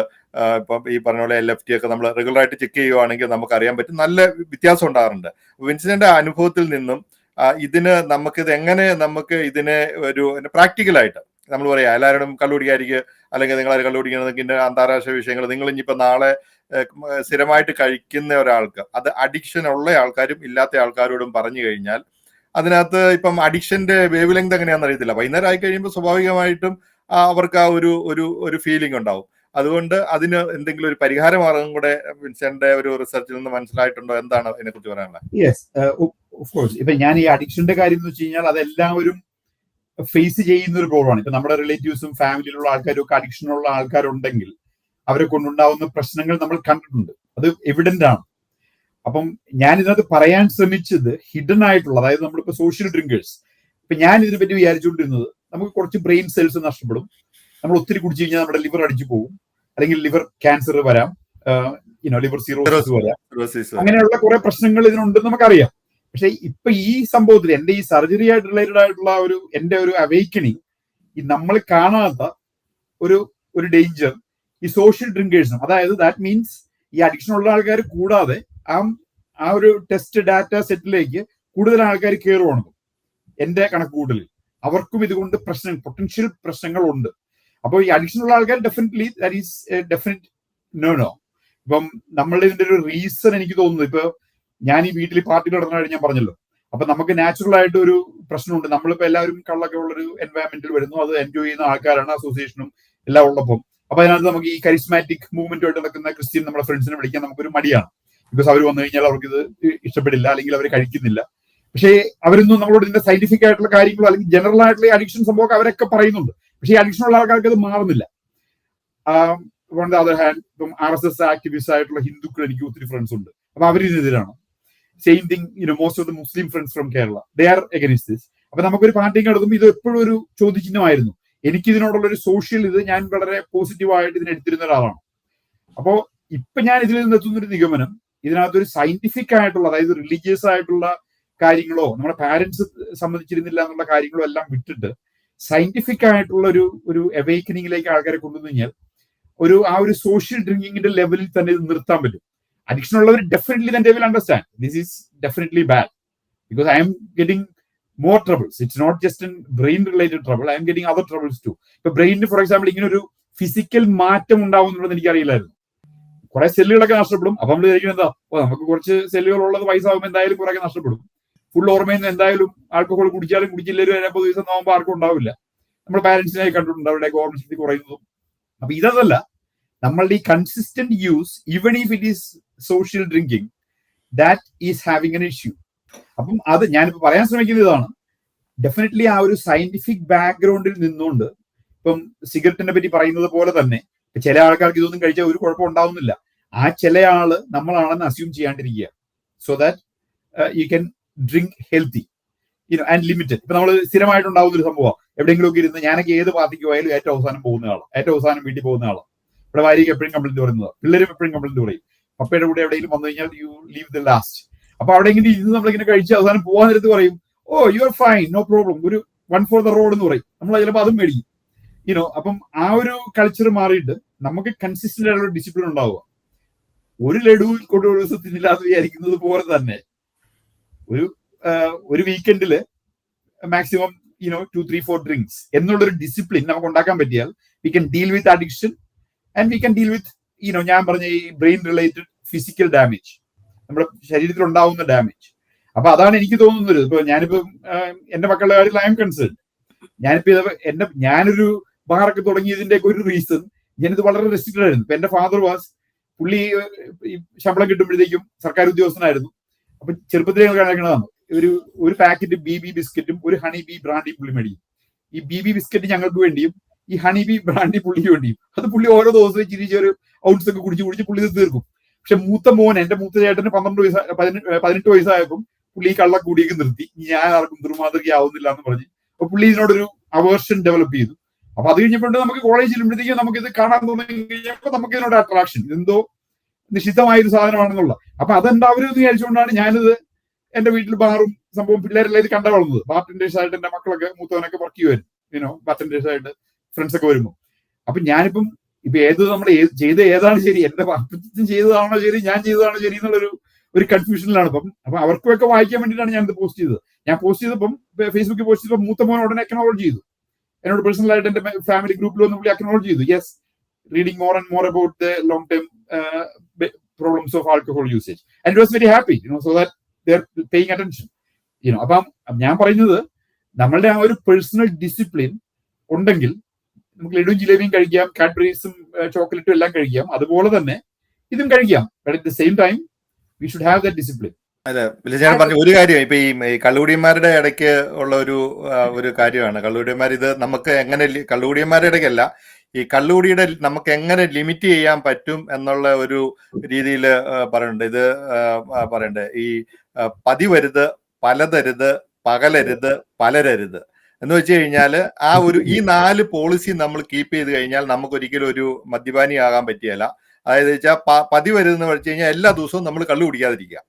ഇപ്പം ഈ പറഞ്ഞ പോലെ LFT ഒക്കെ നമ്മൾ റെഗുലറായിട്ട് ചെക്ക് ചെയ്യുവാണെങ്കിൽ നമുക്ക് അറിയാൻ പറ്റും, നല്ല വ്യത്യാസം ഉണ്ടാകാറുണ്ട്. വിൻസെന്റിന്റെ അനുഭവത്തിൽ നിന്നും ഇതിന് നമുക്ക് ഇതിനെ ഒരു പ്രാക്ടിക്കലായിട്ട് നമ്മൾ പറയാം, എല്ലാവരും കള്ളുപിടിക്കാതിരിക്കുക, അല്ലെങ്കിൽ നിങ്ങൾ അത് കള്ളുപിടിക്കണമെങ്കിൽ അന്താരാഷ്ട്ര വിഷയങ്ങൾ, നിങ്ങൾ ഇനിയിപ്പോൾ നാളെ സ്ഥിരമായിട്ട് കഴിക്കുന്ന ഒരാൾക്ക്, അത് അഡിക്ഷൻ ഉള്ള ആൾക്കാരും ഇല്ലാത്ത ആൾക്കാരോടും പറഞ്ഞു കഴിഞ്ഞാൽ അതിനകത്ത് ഇപ്പം അഡിക്ഷന്റെ വേവ് ലെങ്ത് എങ്ങനെയാണെന്ന് അറിയത്തില്ല. വൈകുന്നേരം ആയി കഴിയുമ്പോൾ സ്വാഭാവികമായിട്ടും അവർക്ക് ആ ഒരു ഫീലിംഗ് ഉണ്ടാവും. അതുകൊണ്ട് അതിന് എന്തെങ്കിലും ഒരു പരിഹാര മാർഗം കൂടെ വിൻസെന്റിന്റെ ഒരു റിസർച്ചിൽ നിന്ന് മനസ്സിലായിട്ടുണ്ടോ? എന്താണ് അതിനെക്കുറിച്ച് പറയാനുള്ളത്? Yes, of course. ഇപ്പൊ ഞാൻ ഈ അഡിക്ഷന്റെ കാര്യം എന്ന് വെച്ച് കഴിഞ്ഞാൽ അതെല്ലാവരും ഫേസ് ചെയ്യുന്ന ഒരു പ്രോബ്ലമാണ്. ഇപ്പൊ നമ്മുടെ റിലേറ്റീവ്സും ഫാമിലിയിലുള്ള ആൾക്കാരും ഒക്കെ അഡിക്ഷനുള്ള ആൾക്കാരുണ്ടെങ്കിൽ അവരെ കൊണ്ടുണ്ടാവുന്ന പ്രശ്നങ്ങൾ നമ്മൾ കണ്ടിട്ടുണ്ട്, അത് എവിഡന്റ് ആണ്. അപ്പം ഞാൻ ഇതിനകത്ത് പറയാൻ ശ്രമിച്ചത് ഹിഡൻ ആയിട്ടുള്ള, അതായത് നമ്മളിപ്പോ സോഷ്യൽ ഡ്രിങ്കേഴ്സ്, ഇപ്പൊ ഞാൻ ഇതിനെ പറ്റി വിചാരിച്ചുകൊണ്ടിരുന്നത് നമുക്ക് കുറച്ച് ബ്രെയിൻ സെൽസ് നഷ്ടപ്പെടും, നമ്മൾ ഒത്തിരി കുടിച്ചു കഴിഞ്ഞാൽ നമ്മുടെ ലിവർ അടിച്ചു പോകും, അല്ലെങ്കിൽ ലിവർ ക്യാൻസർ വരാം, ലിവർ സിറോസിസ് വരാം, അങ്ങനെയുള്ള കുറെ പ്രശ്നങ്ങൾ ഇതിനുണ്ടെന്ന് നമുക്കറിയാം. പക്ഷെ ഇപ്പൊ ഈ സംഭവത്തിൽ എന്റെ ഈ സർജറി ആയിട്ട് റിലേറ്റഡ് ആയിട്ടുള്ള എന്റെ ഒരു അവെയ്ക്കണിങ്, ഈ നമ്മൾ കാണാത്ത ഒരു ഡേഞ്ചർ ഈ സോഷ്യൽ ഡ്രിങ്കേഴ്സും, അതായത് ദാറ്റ് മീൻസ് ഈ അഡിക്ഷൻ ഉള്ള ആൾക്കാർ കൂടാതെ ആ ഒരു ടെസ്റ്റ് ഡാറ്റ സെറ്റിലേക്ക് കൂടുതൽ ആൾക്കാർ കയറുവാണ് എന്റെ കണക്ക് കൂട്ടലിൽ. അവർക്കും ഇതുകൊണ്ട് പൊട്ടൻഷ്യൽ പ്രശ്നങ്ങളുണ്ട്. അപ്പോൾ ഈ അഡിക്ഷൻ ഉള്ള ആൾക്കാർ definitely that is definite no. ഇപ്പം നമ്മളുടെ ഇതിന്റെ ഒരു റീസൺ എനിക്ക് തോന്നുന്നു, ഇപ്പൊ ഞാൻ ഈ വീട്ടിൽ പാർട്ടി നടന്നതായിട്ട് ഞാൻ പറഞ്ഞല്ലോ, അപ്പൊ നമുക്ക് നാച്ചുറൽ ആയിട്ട് ഒരു പ്രശ്നമുണ്ട്. നമ്മളിപ്പോ എല്ലാവരും കള്ളൊക്കെ ഉള്ളൊരു എൻവയറമെന്റിൽ വരുന്നു, അത് എൻജോയ് ചെയ്യുന്ന ആൾക്കാരാണ്, അസോസിയേഷനും എല്ലാം ഉള്ളപ്പം. അപ്പൊ അതിനകത്ത് നമുക്ക് ഈ കരിസ്മാറ്റിക് മൂവ്മെന്റുമായിട്ട് നടക്കുന്ന ക്രിസ്ത്യൻ നമ്മുടെ ഫ്രണ്ട്സിനെ വിളിക്കാൻ നമുക്കൊരു മടിയാണ്. ബിക്കോസ് അവർ വന്നു കഴിഞ്ഞാൽ അവർക്ക് ഇത് ഇഷ്ടപ്പെടില്ല, അല്ലെങ്കിൽ അവർ കഴിക്കുന്നില്ല. പക്ഷേ അവരൊന്നും നമ്മളോട് ഇതിന്റെ സയന്റിഫിക് ആയിട്ടുള്ള കാര്യങ്ങളോ അല്ലെങ്കിൽ ജനറൽ ആയിട്ടുള്ള അഡിക്ഷൻ സംഭവമൊക്കെ അവരൊക്കെ പറയുന്നുണ്ട്. പക്ഷേ ഈ അഡിക്ഷൻ ഉള്ള ആൾക്കാർക്ക് അത് മാറുന്നില്ല. ഓൺ ദ അതർ ഹാൻഡ്, ഇപ്പം RSS ആക്ടിവിസ്റ്റ് ആയിട്ടുള്ള ഹിന്ദുക്കൾ എനിക്ക് ഒത്തിരി ഫ്രണ്ട്സ് ഉണ്ട്, അപ്പൊ അവരിതിനെതിരാണ്. Same thing, most of the Muslim friends from Kerala, they are against this. അപ്പൊ നമുക്കൊരു പാർട്ടിക്ക് നടത്തുമ്പോൾ ഇത് എപ്പോഴും ഒരു ചോദ്യചിഹ്നമായിരുന്നു. എനിക്ക് ഇതിനോടുള്ള ഒരു സോഷ്യൽ ഞാൻ വളരെ പോസിറ്റീവായിട്ട് ഇതിനെടുത്തിരുന്ന ഒരാളാണ്. അപ്പോ ഇപ്പൊ ഞാൻ ഇതിൽ നിന്ന് എത്തുന്നൊരു നിഗമനം, ഇതിനകത്തൊരു സയന്റിഫിക് ആയിട്ടുള്ള, അതായത് റിലീജിയസ് ആയിട്ടുള്ള കാര്യങ്ങളോ നമ്മുടെ പാരന്റ്സ് സംബന്ധിച്ചിരുന്നില്ല എന്നുള്ള കാര്യങ്ങളോ എല്ലാം വിട്ടിട്ട് സയന്റിഫിക് ആയിട്ടുള്ള ഒരു അവേക്കനിങ്ങിലേക്ക് ആൾക്കാരെ കൊണ്ടുവന്നു കഴിഞ്ഞാൽ ആ ഒരു സോഷ്യൽ ഡ്രിങ്കിങ്ങിന്റെ ലെവലിൽ തന്നെ ഇത് നിർത്താൻ പറ്റും. അഡിക്ഷൻ ഉള്ളവർ definitely then they will understand this is definitely bad, because I am getting more troubles. It's not just in brain related trouble, I am getting other troubles too. ഇപ്പൊ ബ്രെയിനിന് ഫോർ എക്സാമ്പിൾ ഇങ്ങനെ ഒരു physical മാറ്റം ഉണ്ടാവുന്നുണ്ടെന്ന് എനിക്ക് അറിയില്ലായിരുന്നു. കുറെ സെല്ലുകളൊക്കെ നഷ്ടപ്പെടും. അപ്പൊ നമ്മൾ വിചാരിക്കുന്നത് എന്താ, നമുക്ക് കുറച്ച് സെല്ലുകൾ ഉള്ളത് വയസ്സാകുമ്പോൾ എന്തായാലും കുറെ നഷ്ടപ്പെടും. ഫുൾ ഓർമ്മയിൽ നിന്ന് എന്തായാലും ആൽക്കഹോൾ കുടിച്ചാലും കുടിച്ചില്ലേലും 40 ദിവസം നോക്കുമ്പോൾ ആർക്കും ഉണ്ടാവില്ല. നമ്മുടെ പാരന്റ്സിനായി കണ്ടിട്ടുണ്ട് അവരുടെ ഓർമ്മ ശക്തി കുറയുന്നതും. അപ്പൊ ഇതല്ല, നമ്മളുടെ ഈ consistent use, even if it is social drinking, that is having an issue. അപ്പം അത് ഞാനിപ്പോ പറയാൻ ശ്രമിക്കുന്നത് ഇതാണ്, ഡെഫിനറ്റ്ലി ആ ഒരു സയന്റിഫിക് ബാക്ക്ഗ്രൗണ്ടിൽ നിന്നുകൊണ്ട്, ഇപ്പം സിഗരറ്റിനെ പറ്റി പറയുന്നത് പോലെ തന്നെ ചില ആൾക്കാർക്ക് ഇതൊന്നും കഴിച്ചാൽ ഒരു കുഴപ്പം ഉണ്ടാവുന്നില്ല. ആ ചില ആള് നമ്മളാണെന്ന് അസ്യൂം ചെയ്യാണ്ടിരിക്കുക, so that you can drink healthy and limited. ഇപ്പൊ നമ്മൾ സ്ഥിരമായിട്ടുണ്ടാവുന്ന ഒരു സംഭവം, എവിടെയെങ്കിലും ഒക്കെ ഇരുന്ന്, ഞാനൊക്കെ ഏത് പാർട്ടിക്ക് പോയാലും ഏറ്റവും അവസാനം പോകുന്ന ആളാണ്, ഏറ്റവും അവസാനം വീട്ടിൽ പോകുന്ന ആളാണ്. ഇവിടെ ഭാര്യയ്ക്ക് എപ്പോഴും കംപ്ലൈന്റ് പറയുന്നത്, പിള്ളേരും എപ്പോഴും കംപ്ലൈന്റ് പറയും, പപ്പയുടെ കൂടെ എവിടെയെങ്കിലും വന്നു കഴിഞ്ഞാൽ യു ലീവ് ദ ലാസ്റ്റ്. അപ്പൊ അവിടെ ഇങ്ങനെ ഇരുന്ന് നമ്മളിങ്ങനെ കഴിച്ച് അവസാനം പോകാൻ നേരത്ത് പറയും, oh you are fine, no problem, ഒരു 1 for the road എന്ന് പറയും. നമ്മൾ ചിലപ്പോൾ അതും മേടിക്കും. അപ്പം ആ ഒരു കൾച്ചർ മാറിയിട്ട് നമുക്ക് കൺസിസ്റ്റന്റ് ആയിട്ടുള്ള ഡിസിപ്ലിൻ ഉണ്ടാവുക. ഒരു ലഡു കൊണ്ട് ഒരു ദിവസത്തിനില്ല എന്ന് വിചാരിക്കുന്നത് പോലെ തന്നെ ഒരു വീക്കെൻഡില് മാക്സിമം 2, 3, 4 ഡ്രിങ്ക്സ് എന്നുള്ളൊരു ഡിസിപ്ലിൻ നമുക്ക് ഉണ്ടാക്കാൻ പറ്റിയാൽ we can deal with addiction and we can deal with ഞാൻ പറഞ്ഞ ഈ ബ്രെയിൻ റിലേറ്റഡ് ഫിസിക്കൽ ഡാമേജ്, നമ്മുടെ ശരീരത്തിൽ ഉണ്ടാവുന്ന ഡാമേജ്. അപ്പൊ അതാണ് എനിക്ക് തോന്നുന്നത്. ഇപ്പൊ ഞാനിപ്പോ എന്റെ മക്കളുടെ കാര്യത്തിൽ ഐ എം കൺസേൺ. ഞാനൊരു ബാറൊക്കെ തുടങ്ങിയതിന്റെ ഒരു റീസൺ, ഞാനിത് വളരെ റെസ്ട്രിക്റ്റഡ് ആയിരുന്നു. ഇപ്പൊ എന്റെ ഫാദർ പുള്ളി ശമ്പളം കിട്ടുമ്പോഴത്തേക്കും സർക്കാർ ഉദ്യോഗസ്ഥനായിരുന്നു. അപ്പൊ ചെറുപ്പത്തിലേ കാണിക്കണതാണ്, ഒരു പാക്കറ്റ് BB ബിസ്ക്കറ്റും ഒരു ഹണി ബി ബ്രാൻഡി പുള്ളി മേടിക്കും. ഈ BB ബിസ്ക്കറ്റ് ഞങ്ങൾക്ക് വേണ്ടിയും ഈ ഹണി ബി ബ്രാൻഡി പുള്ളിക്ക് വേണ്ടിയും. അത് പുള്ളി ഓരോ ദിവസവും ചിരിച്ചൊരു ഔൺസ് ഒക്കെ കുടിച്ച് പുള്ളി ഇത് തീർക്കും. പക്ഷെ മൂത്ത മോൻ, എന്റെ മൂത്ത ചേട്ടന് 18 വയസ്സായപ്പോൾ പുള്ളി കള്ള കൂടിയൊക്കെ നിർത്തി. ഞാൻ ആർക്കും ദുർമാതൃകയാവുന്നില്ല എന്ന് പറഞ്ഞ് അപ്പൊ പുള്ളി ഇതിനോടൊരു അവേർഷൻ ഡെവലപ്പ് ചെയ്തു. അപ്പൊ അത് കഴിഞ്ഞപ്പോൾ നമുക്ക് കോളേജിൽ ചെല്ലുമ്പോഴത്തേക്കും നമുക്ക് ഇത് കാണാൻ തോന്നി കഴിഞ്ഞപ്പോൾ നമുക്ക് ഇതിനോട് അട്രാക്ഷൻ, ഇതെന്തോ നിശ്ചിതമായൊരു സാധനമാണെന്നുള്ള. അപ്പൊ അതെന്താവരും എന്ന് വിചാരിച്ചുകൊണ്ടാണ് ഞാനിത് എന്റെ വീട്ടിൽ ബാറും സംഭവം പിള്ളേരെല്ലാം ഇത് കണ്ട വളർന്നത്. ബാർട്ടൻഡേഴ്സ് ആയിട്ട് എന്റെ മക്കളൊക്കെ മൂത്തവനൊക്കെ വർക്ക് ചെയ്യുമായിരുന്നു, ബാർട്ടൻഡേഴ്സ് ആയിട്ട് ഫ്രണ്ട്സ് ഒക്കെ വരുമ്പോൾ. അപ്പൊ ഞാനിപ്പം ഇപ്പൊ നമ്മൾ ചെയ്ത ഏതാണ് ശരി, എന്റെ അപ്പച്ചൻ ചെയ്തതാണോ ശരി, ഞാൻ ചെയ്തതാണോ ശരി എന്നുള്ളൊരു കൺഫ്യൂഷനിലാണ് ഇപ്പം. അപ്പൊ അവർക്കൊക്കെ വായിക്കാൻ വേണ്ടിയിട്ടാണ് ഞാൻ ഇത് പോസ്റ്റ് ചെയ്തത്. ഞാൻ പോസ്റ്റ് ചെയ്തപ്പം ഫേസ്ബുക്കിൽ പോസ്റ്റ് ചെയ്തപ്പോൾ മൂത്ത മോൻ ഉടനെ അക്നോളജ് ചെയ്തു. എന്നോട് പേഴ്സണലായിട്ട് എന്റെ ഫാമിലി ഗ്രൂപ്പിൽ ഒന്ന് പുള്ളി അക്നോളജ് ചെയ്തു. Yes, reading more and more about the long-term problems of alcohol usage, and was very happy, so that they're paying attention. അപ്പം ഞാൻ പറയുന്നത്, നമ്മളുടെ ആ ഒരു പേഴ്സണൽ ഡിസിപ്ലിൻ ഉണ്ടെങ്കിൽ നമുക്ക് ലഡുവും ജിലേബിയും കഴിക്കാം, കാഡ്ബറീസും ചോക്ലേറ്റും എല്ലാം കഴിക്കാം, അതുപോലെ തന്നെ ഇതും കഴിക്കാം. But at the same time we should have that discipline. അതെ, ഞാൻ പറഞ്ഞ ഒരു കാര്യം, ഇപ്പൊ ഈ കള്ളുകുടിയന്മാരുടെ ഇടയ്ക്ക് ഉള്ള ഒരു കാര്യമാണ്. കള്ളുകുടിയന്മാർ ഇത് നമുക്ക് എങ്ങനെ, കള്ളുകുടിയന്മാരുടെ ഇടയ്ക്കല്ല, ഈ കള്ളുകുടിയുടെ നമുക്ക് എങ്ങനെ ലിമിറ്റ് ചെയ്യാൻ പറ്റും എന്നുള്ള ഒരു രീതിയിൽ പറയുന്നുണ്ട്. ഇത് പറയണ്ടേ, ഈ പതിവരുത്, പലതരുത്, പകലരുത്, പലരരുത് എന്ന് വെച്ച് കഴിഞ്ഞാൽ ഈ 4 പോളിസി നമ്മൾ കീപ്പ് ചെയ്ത് കഴിഞ്ഞാൽ നമുക്ക് ഒരിക്കലും ഒരു മദ്യപാനി ആകാൻ പറ്റിയല്ല. അതായത് വെച്ചാൽ പതിവരുതെന്ന് വെച്ച് കഴിഞ്ഞാൽ എല്ലാ ദിവസവും നമ്മൾ കള്ളു കുടിക്കാതിരിക്കുക,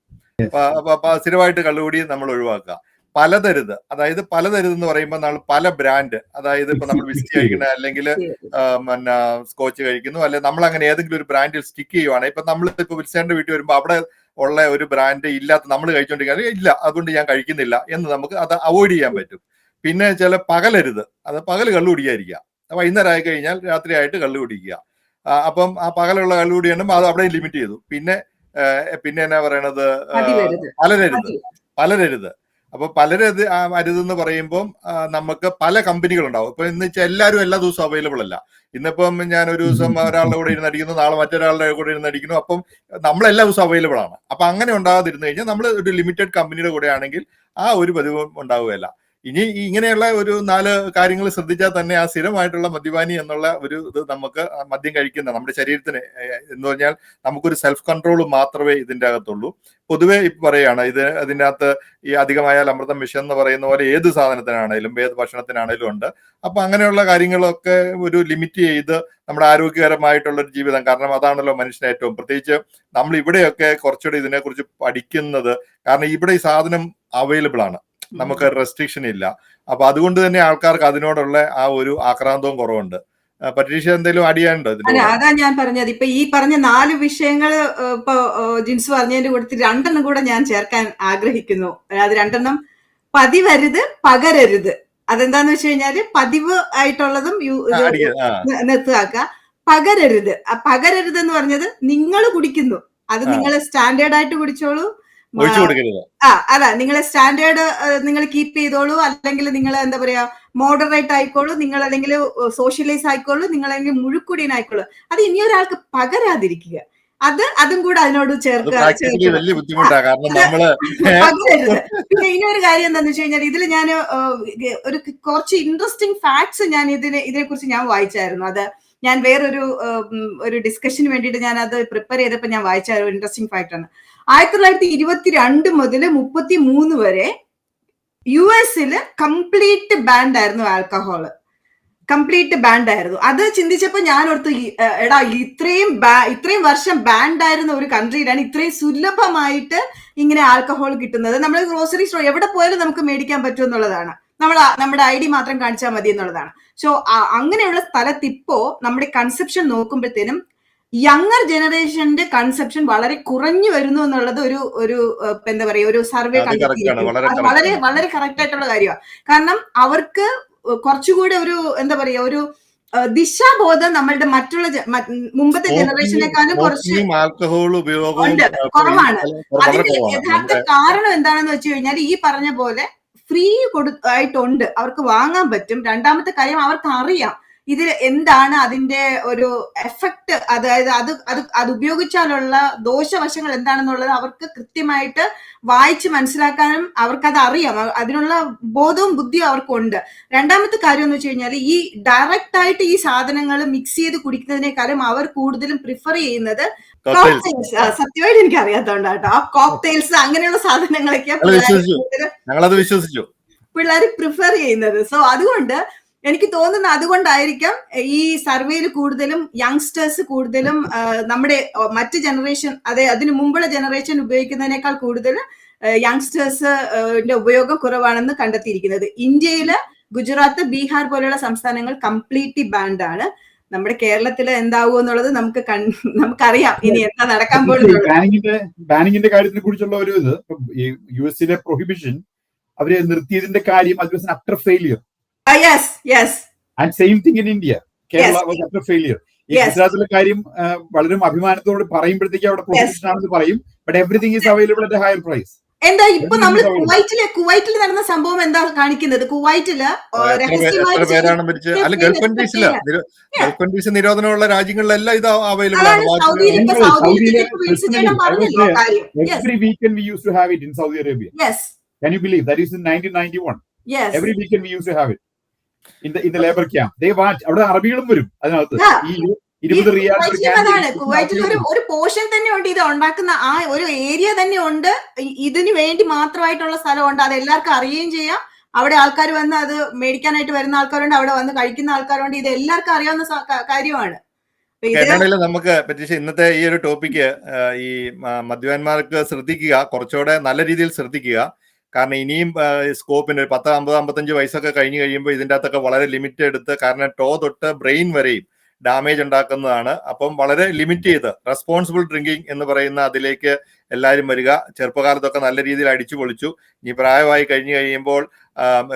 സ്ഥിരമായിട്ട് കള്ളുകൂടി നമ്മൾ ഒഴിവാക്കുക. പലതരുത്, അതായത് പലതരുത് എന്ന് പറയുമ്പോൾ നമ്മൾ പല ബ്രാൻഡ്, അതായത് ഇപ്പൊ നമ്മൾ വിസ്കി കഴിക്കുന്ന, അല്ലെങ്കിൽ പിന്നെ സ്കോച്ച് കഴിക്കുന്നു, അല്ലെങ്കിൽ നമ്മൾ അങ്ങനെ ഏതെങ്കിലും ഒരു ബ്രാൻഡിൽ സ്റ്റിക്ക് ചെയ്യുവാണ്. ഇപ്പൊ നമ്മൾ ഇപ്പൊ വിൽസേന്റെ വീട്ടിൽ വരുമ്പോൾ അവിടെ ഉള്ള ഒരു ബ്രാൻഡ് ഇല്ലാത്ത നമ്മൾ കഴിച്ചോണ്ടിരിക്കുക, ഇല്ല അതുകൊണ്ട് ഞാൻ കഴിക്കുന്നില്ല എന്ന് നമുക്ക് അത് അവോയ്ഡ് ചെയ്യാൻ പറ്റും. പിന്നെ ചില പകലരുത്, അത് പകൽ കള്ളു കുടിക്കാതിരിക്കുക, വൈകുന്നേരം ആയി കഴിഞ്ഞാൽ രാത്രിയായിട്ട് കള്ളു കുടിക്കുക. അപ്പം ആ പകലുള്ള കള്ളു കുടി ഉണ്ടെങ്കിൽ അത് അവിടെ ലിമിറ്റ് ചെയ്തു. പിന്നെ എന്നാ പറയണത്, പലരരുത്. അപ്പൊ അരുതെന്ന് പറയുമ്പോൾ നമുക്ക് പല കമ്പനികളുണ്ടാവും. ഇപ്പൊ ഇന്ന് വെച്ചാൽ എല്ലാവരും എല്ലാ ദിവസവും അവൈലബിൾ അല്ല. ഇന്നിപ്പം ഞാൻ ഒരു ദിവസം ഒരാളുടെ കൂടെ ഇരുന്ന് അടിക്കുന്നു, നാളെ മറ്റൊരാളുടെ കൂടെ ഇരുന്ന് അടിക്കുന്നു. അപ്പം നമ്മളെല്ലാ ദിവസവും അവൈലബിൾ ആണ്. അപ്പൊ അങ്ങനെ ഉണ്ടാകാതിരുന്നു കഴിഞ്ഞാൽ നമ്മൾ ഒരു ലിമിറ്റഡ് കമ്പനിയുടെ കൂടെ ആണെങ്കിൽ ആ ഒരു പതിവും ഉണ്ടാവുകയല്ല. ഇനി ഇങ്ങനെയുള്ള ഒരു 4 കാര്യങ്ങൾ ശ്രദ്ധിച്ചാൽ തന്നെ ആ സ്ഥിരമായിട്ടുള്ള മദ്യപാനി എന്നുള്ള ഒരു ഇത് നമുക്ക് മദ്യം കഴിക്കുന്ന നമ്മുടെ ശരീരത്തിന് എന്ന് പറഞ്ഞാൽ നമുക്കൊരു സെൽഫ് കൺട്രോൾ മാത്രമേ ഇതിൻ്റെ അകത്തുള്ളൂ. പൊതുവെ ഇപ്പൊ പറയുകയാണ്, അതിൻ്റെ അകത്ത് ഈ അധികമായാൽ അമൃതം വിഷം എന്ന് പറയുന്ന പോലെ ഏത് സാധനത്തിനാണേലും ഏത് ഭക്ഷണത്തിനാണേലും ഉണ്ട്. അപ്പൊ അങ്ങനെയുള്ള കാര്യങ്ങളൊക്കെ ഒരു ലിമിറ്റ് ചെയ്ത് നമ്മുടെ ആരോഗ്യകരമായിട്ടുള്ളൊരു ജീവിതം, കാരണം അതാണല്ലോ മനുഷ്യന് ഏറ്റവും, പ്രത്യേകിച്ച് നമ്മൾ ഇവിടെയൊക്കെ കുറച്ചുകൂടി ഇതിനെക്കുറിച്ച് പഠിക്കുന്നത്. കാരണം ഇവിടെ ഈ സാധനം അവൈലബിൾ ആണ്, നമുക്ക് റെസ്ട്രിക്ഷൻ ഇല്ല. അപ്പൊ അതുകൊണ്ട് തന്നെ ആൾക്കാർക്ക് അതിനോടുള്ള ആ ഒരു ആക്രാന്തവും കുറവുണ്ട്. പരീക്ഷ എന്തെങ്കിലും അടിയാനുണ്ടോ? അതാ ഞാൻ പറഞ്ഞത്, ഇപ്പൊ ഈ പറഞ്ഞ 4 വിഷയങ്ങൾ ഇപ്പൊ ജിൻസ് പറഞ്ഞതിന്റെ കൂട്ടത്തിൽ 2 കൂടെ ഞാൻ ചേർക്കാൻ ആഗ്രഹിക്കുന്നു. അത് 2 പതിവരുത്, പകരരുത്. അതെന്താന്ന് വെച്ച് കഴിഞ്ഞാല് പതിവ് ആയിട്ടുള്ളതും നിർത്തുക, പകരരുത്. പകരരുത് എന്ന് പറഞ്ഞത് നിങ്ങൾ കുടിക്കുന്നു, അത് നിങ്ങൾ സ്റ്റാൻഡേർഡ് ആയിട്ട് കുടിച്ചോളൂ. അതാ, നിങ്ങളെ സ്റ്റാൻഡേർഡ് നിങ്ങൾ കീപ്പ് ചെയ്തോളൂ, അല്ലെങ്കിൽ നിങ്ങൾ എന്താ പറയാ മോഡറേറ്റ് ആയിക്കോളൂ, നിങ്ങൾ അല്ലെങ്കിൽ സോഷ്യലൈസ് ആയിക്കോളൂ, നിങ്ങൾ അല്ലെങ്കിൽ മുഴുക്കുടിയനായിക്കോളൂ. അത് ഇനിയൊരാൾക്ക് പകരാതിരിക്കുക, അതും കൂടെ അതിനോട് ചേർക്കുക. പിന്നെ ഇനിയൊരു കാര്യം എന്താന്ന് വെച്ച് കഴിഞ്ഞാൽ, ഇതിൽ ഞാൻ ഒരു കുറച്ച് ഇൻട്രസ്റ്റിംഗ് ഫാക്ട്സ് ഞാൻ ഇതിനെക്കുറിച്ച് ഞാൻ വായിച്ചായിരുന്നു. അത് ഞാൻ വേറൊരു ഡിസ്കഷന് വേണ്ടിയിട്ട് ഞാൻ അത് പ്രിപ്പയർ ചെയ്തപ്പോൾ ഞാൻ വായിച്ച ഒരു ഇൻട്രസ്റ്റിംഗ് ഫാക്ട് ആണ്. 1922 മുതൽ 33 വരെ US കംപ്ലീറ്റ് ബാൻഡ് ആയിരുന്നു ആൽക്കഹോള്, കംപ്ലീറ്റ് ബാൻഡ് ആയിരുന്നു. അത് ചിന്തിച്ചപ്പോ ഞാൻ ഓർത്തു, എടാ ഇത്രയും വർഷം ബാൻഡ് ആയിരുന്ന ഒരു കൺട്രിയിലാണ് ഇത്രയും സുലഭമായിട്ട് ഇങ്ങനെ ആൽക്കഹോൾ കിട്ടുന്നത്. നമ്മൾ ഗ്രോസറി സ്റ്റോർ എവിടെ പോയാലും നമുക്ക് മേടിക്കാൻ പറ്റും എന്നുള്ളതാണ്, നമ്മുടെ ID മാത്രം കാണിച്ചാൽ മതി എന്നുള്ളതാണ്. സോ അങ്ങനെയുള്ള സ്ഥലത്ത് ഇപ്പോ നമ്മുടെ കൺസെപ്ഷൻ നോക്കുമ്പോഴത്തേനും യങ്ങർ ജനറേഷന്റെ കൺസെപ്ഷൻ വളരെ കുറഞ്ഞു വരുന്നു എന്നുള്ളത് ഒരു എന്താ പറയാ ഒരു സർവേ കണ്ടെത്തിയിരിക്കുന്നു. വളരെ വളരെ കറക്റ്റ് ആയിട്ടുള്ള കാര്യമാണ്. കാരണം അവർക്ക് കുറച്ചുകൂടെ ഒരു എന്താ പറയാ ഒരു ദിശാബോധം നമ്മളുടെ മറ്റുള്ള മുമ്പത്തെ ജനറേഷനേക്കാളും കുറച്ച് കുറവാണ്. അതിന്റെ യഥാർത്ഥ കാരണം എന്താണെന്ന് വെച്ച് കഴിഞ്ഞാൽ, ഈ പറഞ്ഞ പോലെ ഫ്രീ ആയിട്ടുണ്ട്, അവർക്ക് വാങ്ങാൻ പറ്റും. രണ്ടാമത്തെ കാര്യം, അവർക്ക് അറിയാം ഇതിൽ എന്താണ് അതിന്റെ ഒരു എഫക്ട്, അതായത് അത് ഉപയോഗിച്ചാലുള്ള ദോഷവശങ്ങൾ എന്താണെന്നുള്ളത് അവർക്ക് കൃത്യമായിട്ട് വായിച്ച് മനസ്സിലാക്കാനും അവർക്കത് അറിയാം, അതിനുള്ള ബോധവും ബുദ്ധിയും അവർക്കുണ്ട്. രണ്ടാമത്തെ കാര്യം എന്ന് വെച്ച് കഴിഞ്ഞാൽ, ഈ ഡയറക്റ്റ് ആയിട്ട് ഈ സാധനങ്ങൾ മിക്സ് ചെയ്ത് കുടിക്കുന്നതിനേക്കാളും അവർ കൂടുതലും പ്രിഫർ ചെയ്യുന്നത് കോക്ടെയിൽസ്. സത്യമായിട്ട് എനിക്ക് അറിയാത്തോണ്ടാട്ടോ, ആ കോക്ടെയിൽസ് അങ്ങനെയുള്ള സാധനങ്ങളൊക്കെ പിള്ളേർ പ്രിഫർ ചെയ്യുന്നത്. സോ അതുകൊണ്ട് എനിക്ക് തോന്നുന്നു അതുകൊണ്ടായിരിക്കാം ഈ സർവേയിൽ കൂടുതലും യങ്സ്റ്റേഴ്സ് കൂടുതലും നമ്മുടെ മറ്റ് ജനറേഷൻ, അതിനു മുമ്പുള്ള ജനറേഷൻ ഉപയോഗിക്കുന്നതിനേക്കാൾ കൂടുതൽ യങ്സ്റ്റേഴ്സിന്റെ ഉപയോഗം കുറവാണെന്ന് കണ്ടെത്തിയിരിക്കുന്നത്. ഇന്ത്യയില് ഗുജറാത്ത്, ബീഹാർ പോലെയുള്ള സംസ്ഥാനങ്ങൾ കംപ്ലീറ്റ്ലി ബാൻഡ് ആണ്. നമ്മുടെ കേരളത്തിൽ എന്താവും എന്നുള്ളത് നമുക്കറിയാം ഇനി എന്താ നടക്കാൻ പോകുന്നത്. ബാനിങ്ങിന്റെ കാര്യത്തിനെ കുറിച്ചുള്ള ഒരു ഇത് ഈ US പ്രൊഹിബിഷൻ അവര് നിർത്തിയതിന്റെ കാര്യം അത് was utter failure. And same thing in India, Kerala was utter failure. ഈ ഗുജറാത്തിലെ കാര്യം വളരെ അഭിമാനത്തോട് പറയുമ്പോഴത്തേക്ക് അവിടെ പ്രൊഹിബിഷൻ ആണെന്ന് പറയും, but everything is available at a higher price. എന്താ ഇപ്പൊ നമ്മൾ കുവൈറ്റിൽ നടന്ന സംഭവം എന്താ കാണിക്കുന്നത്? കുവൈറ്റില് ഗൾഫ് നിരോധനമുള്ള രാജ്യങ്ങളിലെല്ലാം ഇത് അവൈലബിൾ ആണ്. Every weekend we used to have it in Saudi Arabia. Yes. Can you believe that is in 1991? Yes. Every weekend we used to have it in the labor camp. They watch. അവിടെ അറബികളും വരും അതിനകത്ത്. ഈ 20 റിയാൽ കുവൈറ്റിൽ ഒരു portion തന്നെ ഉണ്ട് ഇത് ഉണ്ടാക്കുന്ന, ആ ഒരു ഏരിയ തന്നെ ഉണ്ട് ഇതിന് വേണ്ടി മാത്രമായിട്ടുള്ള സ്ഥലമുണ്ട്. അത് എല്ലാവർക്കും അറിയുകയും ചെയ്യാം. അവിടെ ആൾക്കാർ വന്ന് അത് മേടിക്കാനായിട്ട് വരുന്ന ആൾക്കാരുണ്ട്, അവിടെ വന്ന് കഴിക്കുന്ന ആൾക്കാരുണ്ട്. ഇത് എല്ലാവർക്കും അറിയാവുന്ന കാര്യമാണ്. കേരളത്തിൽ നമുക്ക് പറ്റിയ ഇന്നത്തെ ഈ ഒരു ടോപ്പിക്ക് ഈ മദ്യപാന്മാർക്ക് ശ്രദ്ധിക്കുക, കുറച്ചുകൂടെ നല്ല രീതിയിൽ ശ്രദ്ധിക്കുക. കാരണം ഇനിയും സ്കോപ്പിന് ഒരു 10, 50, 55 വയസ്സൊക്കെ കഴിഞ്ഞ് കഴിയുമ്പോൾ ഇതിൻ്റെ അകത്തൊക്കെ വളരെ ലിമിറ്റ് എടുത്ത്, കാരണം ടോ തൊട്ട് ബ്രെയിൻ വരെയും ഡാമേജ് ഉണ്ടാക്കുന്നതാണ്. അപ്പം വളരെ ലിമിറ്റ് ചെയ്ത് റെസ്പോൺസിബിൾ ഡ്രിങ്കിങ് എന്ന് പറയുന്ന അതിലേക്ക് എല്ലാവരും വരിക. ചെറുപ്പകാലത്തൊക്കെ നല്ല രീതിയിൽ അടിച്ചു പൊളിച്ചു. ഇനി പ്രായമായി കഴിഞ്ഞ് കഴിയുമ്പോൾ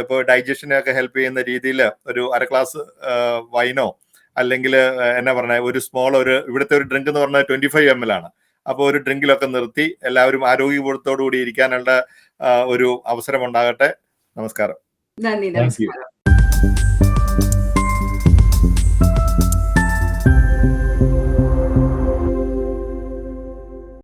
ഇപ്പോൾ ഡൈജഷനെയൊക്കെ ഹെൽപ്പ് ചെയ്യുന്ന രീതിയിൽ ഒരു അര ഗ്ലാസ് വൈനോ അല്ലെങ്കിൽ എന്നാ പറഞ്ഞ ഒരു സ്മോൾ ഇവിടുത്തെ ഒരു ഡ്രിങ്ക് എന്ന് പറഞ്ഞാൽ 25 ml ആണ്. അപ്പോൾ ഒരു ഡ്രിങ്കിലൊക്കെ നിർത്തി എല്ലാവരും ആരോഗ്യബോധത്തോടു കൂടി ഇരിക്കാനുള്ള ഒരു അവസരം ഉണ്ടാകട്ടെ. നമസ്കാരം. നന്ദി. നമസ്കാരം.